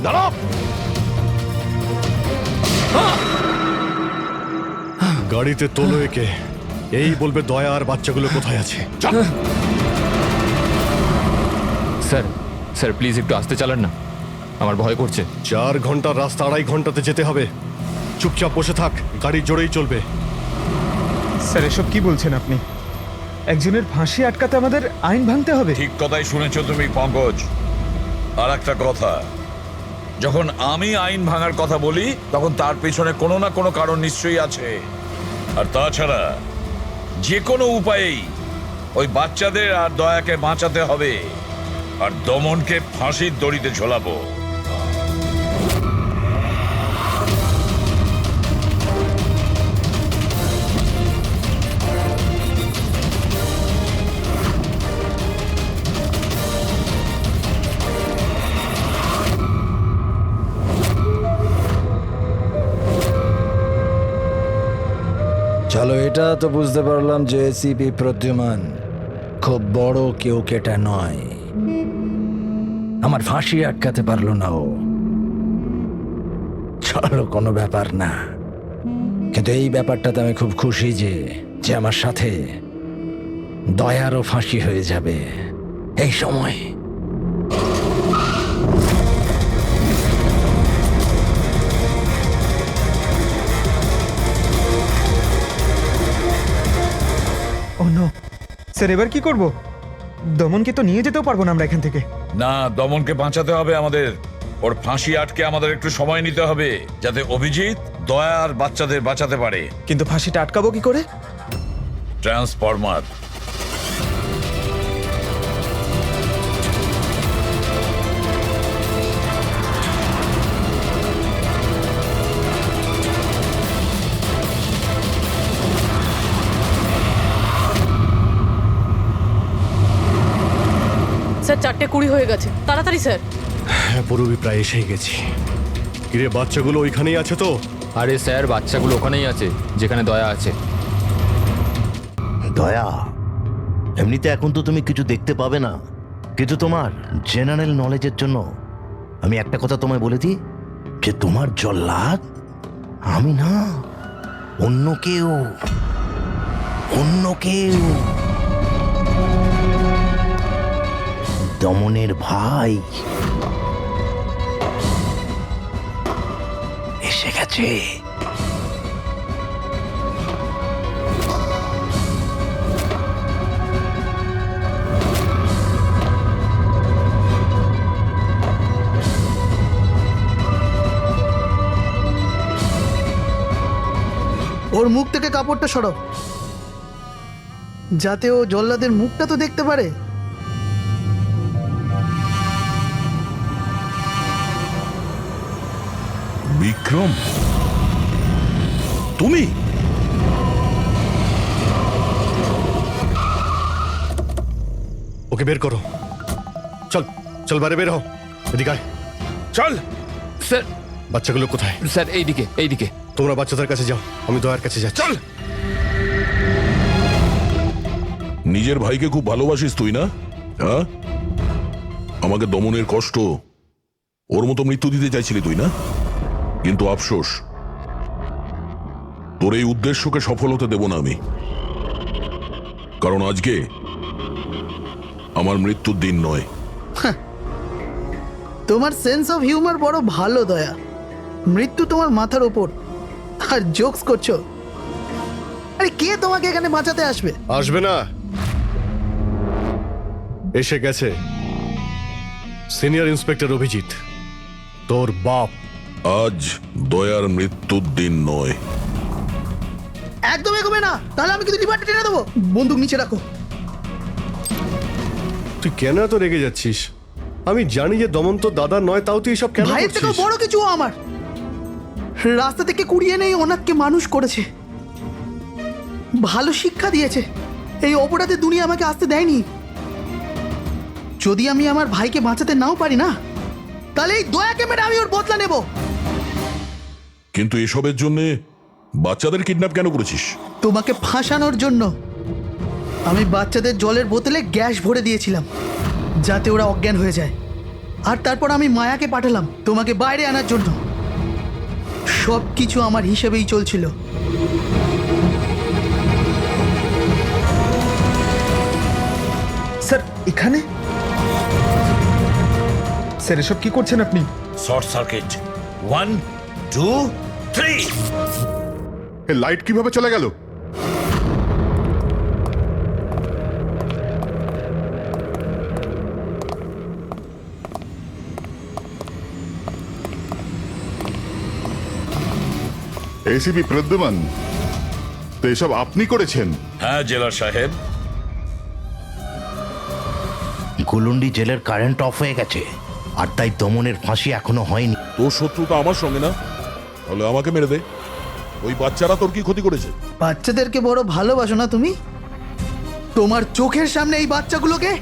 দাঁড়াও। গাড়িতে তোলো একে, এই বলবে দয়া আর বাচ্চাগুলো কোথায় আছে। স্যার স্যার প্লিজ একটু আস্তে চালান না, আমার ভয় করছে। 4 ঘন্টার রাস্তা 2.5 ঘন্টাতে যেতে হবে। চুপচাপ বসে থাক, গাড়ি জোরেই চলবে। স্যার এসব কি বলছেন আপনি? একজনের ফাঁসি আটকাতে আমাদের আইন ভাঙতে হবে? ঠিক কথাই শুনেছো তুমি পঙ্কজ। আর একটা কথা, যখন আমি আইন ভাঙার কথা বলি তখন তার পেছনে কোনো না কোনো কারণ নিশ্চয়ই আছে। আর তাছাড়া যে কোনো উপায়েই ওই বাচ্চাদের আর দয়াকে বাঁচাতে হবে, আর দমনকে ফাঁসির দড়িতে ঝোলাবো। চলো, এটা তো বুঝতে পারলাম যে এসিপি প্রদ্যুমান খুব বড় কেউ কেটা নয়। আমার ফাঁসি আটকাতে পারলো না ও। চলো, কোনো ব্যাপার না। কিন্তু এই ব্যাপারটাতে আমি খুব খুশি যে যে আমার সাথে দয়ারও ফাঁসি হয়ে যাবে এই সময়। ও নো স্যার, এবার কি করব? দমনকে তো নিয়ে যেতেও পারবো না আমরা এখান থেকে। না, দমনকে বাঁচাতে হবে আমাদের। ওর ফাঁসি আটকে আমাদের একটু সময় নিতে হবে, যাতে অভিজিৎ দয়া আর বাচ্চাদের বাঁচাতে পারে। কিন্তু ফাঁসিটা আটকাবো কি করে? ট্রান্সফরমার। স্যার 4:20 হয়ে গেছে, তাড়াতাড়ি স্যার। হ্যাঁ, পুরোপুরি প্রায় এসেই গেছি। কিরে, বাচ্চাগুলো ওইখানেই আছে তো? আরে স্যার বাচ্চাগুলো ওখানেই আছে যেখানে দয়া আছে। দয়া, এমনিতে এখন তো তুমি কিছু দেখতে পাবে না, কিন্তু তোমার জেনারেল নলেজের জন্য আমি একটা কথা তোমায় বলে দিই, যে তোমার জল্লাদ আমি না, অন্য কেউ। অন্য কেউ। দমনের ভাই এসে গেছে। ওর মুখ থেকে কাপড়টা সরাও, যাতে ও জল্লাদের মুখটা তো দেখতে পারে। বিক্রম, তুমি? ওকে বের করো। চল চল, বাইরে বের হও। এদিকে আয়। চল। স্যার বাচ্চাগুলো কোথায়? স্যার এইদিকে এইদিকে। তোমরা বাচ্চাদের কাছে যাও, আমি দয়ার কাছে যাচ্ছি। চল। নিজের ভাইকে খুব ভালোবাসিস তুই না? হ্যাঁ, আমাকে দমনের কষ্ট, ওর মতো মৃত্যু দিতে চাইছিলি তুই না? কিন্তু আফসোস, তোর এই উদ্দেশ্যকে সফল হতে দেব না আমি, কারণ আজকে আমার মৃত্যুর দিন নয়। তোমার সেন্স অফ হিউমার বড় ভালো দয়া। মৃত্যু তোমার মাথার ওপর আর জোকস করছো। আরে কে তোমাকে এখানে বাঁচাতে আসবে? আসবে না, এসে গেছে সিনিয়র ইন্সপেক্টর অভিজিৎ, তোর বাপ। আজ দয়ার মৃত্যুর দিন নয়। একদম এগোবে না, তাহলে আমি কিন্তু ডিপার্টমেন্টে টেনে দেবো। বন্দুক নিচে রাখো। তুই কেন এত রেগে যাচ্ছিস? আমি জানি যে দমন তো দাদা নয়, তাও তুই সব কেন ভাইয়ের থেকেও করছিস? বড় কিছু ও আমার। রাস্তা থেকে কুড়িয়ে নেই ওনাকে মানুষ করেছে, ভালো শিক্ষা দিয়েছে। এই অপরাধে দুনিয়া আমাকে আসতে দেয়নি। যদি আমি আমার ভাইকে বাঁচাতে নাও পারি না, তাহলে এই দয়াকে মেরে আমি ওর বদলা নেব। কিন্তু এসবের জন্য বাচ্চাদের কিডন্যাপ কেন করেছিস? তোমাকে ফাঁসানোর জন্য। আমি বাচ্চাদের জলের বোতলে গ্যাস ভরে দিয়েছিলাম যাতে ওরা অজ্ঞান হয়ে যায়, আর তারপর আমি মায়াকে পাঠালাম তোমাকে বাইরে আনার জন্য। সব কিছু আমার হিসেবেই চলছিল। স্যার এখানে? স্যার এসব কি করছেন আপনি? Short circuit 1 2 3। লাইট কিভাবে চলে গেল? এসিপি প্রদ্যুমান, তো এসব আপনি করেছেন? হ্যাঁ জেলার সাহেব। গুলুন্ডি জেলের কারেন্ট অফ হয়ে গেছে, আর তাই দমনের ফাঁসি এখনো হয়নি। তোর শত্রুতা আমার সঙ্গে না, তাহলে আমাকে মেরে দে। ওই বাচ্চারা তোর কি ক্ষতি করেছে? বাচ্চাদেরকে বড় ভালোবাসো না তুমি? তোমার চোখের সামনে এই বাচ্চাগুলোকে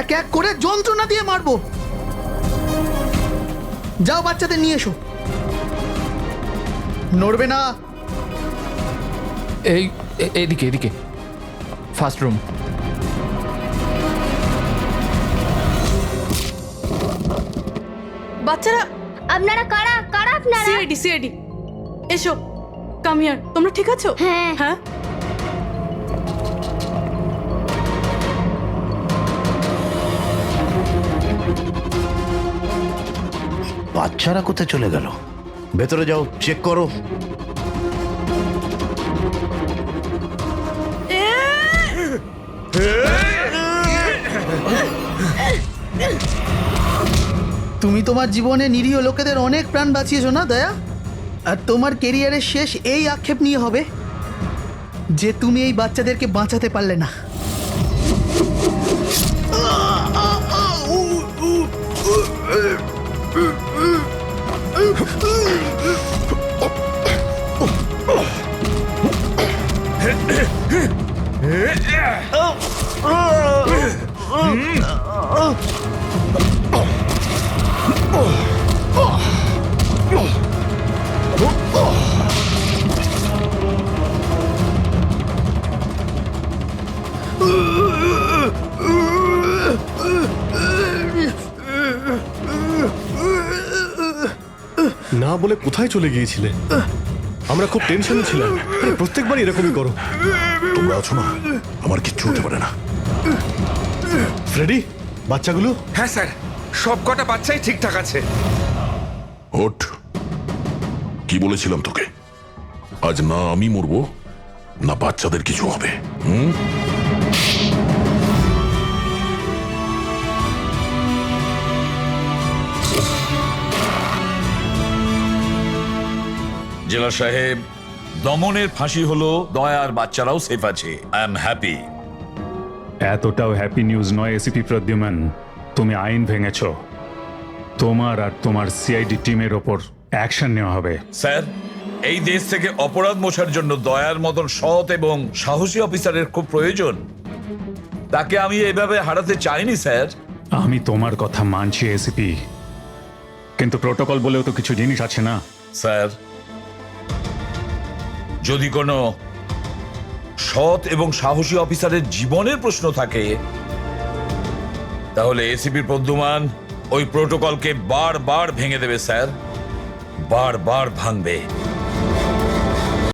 এক এক করে যন্ত্রণা দিয়ে মারবো। যাও বাচ্চাদের নিয়ে এসো। নড়বে না। এইদিকে এদিকে, ফার্স্ট রুম। বাচ্চারা, আপনারা কারা কারা আপনারা? সিআইডি সিআইডি, এসো, কাম হিয়ার। তোমরা ঠিক আছো? হ্যাঁ হ্যাঁ। বাচ্চারা কোথায় চলে গেল? ভেতরে যাও, চেক করো। তুমি তোমার জীবনে নিরীহ লোকেদের অনেক প্রাণ বাঁচিয়েছো না দয়া? আর তোমার কেরিয়ারের শেষ এই আক্ষেপ নিয়ে হবে যে তুমি এই বাচ্চাদেরকে বাঁচাতে পারলে না। না বলে কোথায় চলে গিয়েছিলে? আমরা খুব টেনশনে ছিলাম। আরে প্রত্যেকবার এরকমই করো। তোমরা আছো না, আমার কিচ্ছু হতে পারে না। ফ্রেডি, বাচ্চাগুলো? হ্যাঁ স্যার, সব কটা বাচ্চাই ঠিকঠাক আছে। ওঠ, কি বলেছিলাম তোকে? আজ না আমি মরবো, না বাচ্চাদের কিছু হবে। জেলা সাহেব, দমনের ফাঁসি হলো, দয়ার বাচ্চারাও সেফ আছে। I am happy. এতটাও হ্যাপি নিউজ নয় এসিপি প্রদ্যুমান। তুমি আইন ভেঙেছ। তোমার আর তোমার সিআইডি টিমের ওপর অ্যাকশন নেওয়া হবে। স্যার, এই দেশ থেকে অপরাধ মোছার জন্য দয়ার মতন সৎ এবং সাহসী অফিসারের খুব প্রয়োজন। তাকে আমি এভাবে হারাতে চাইনি স্যার। আমি তোমার কথা মানছি এসিপি, কিন্তু প্রোটোকল বলেও তো কিছু জিনিস আছে না? স্যার, যদি কোনো সৎ এবং সাহসী অফিসারের জীবনের প্রশ্ন থাকে, তাহলে এসিপি প্রদ্যুমান ওই প্রোটোকলকে বারবার ভেঙে দেবে স্যার, বারবার ভাঙবে।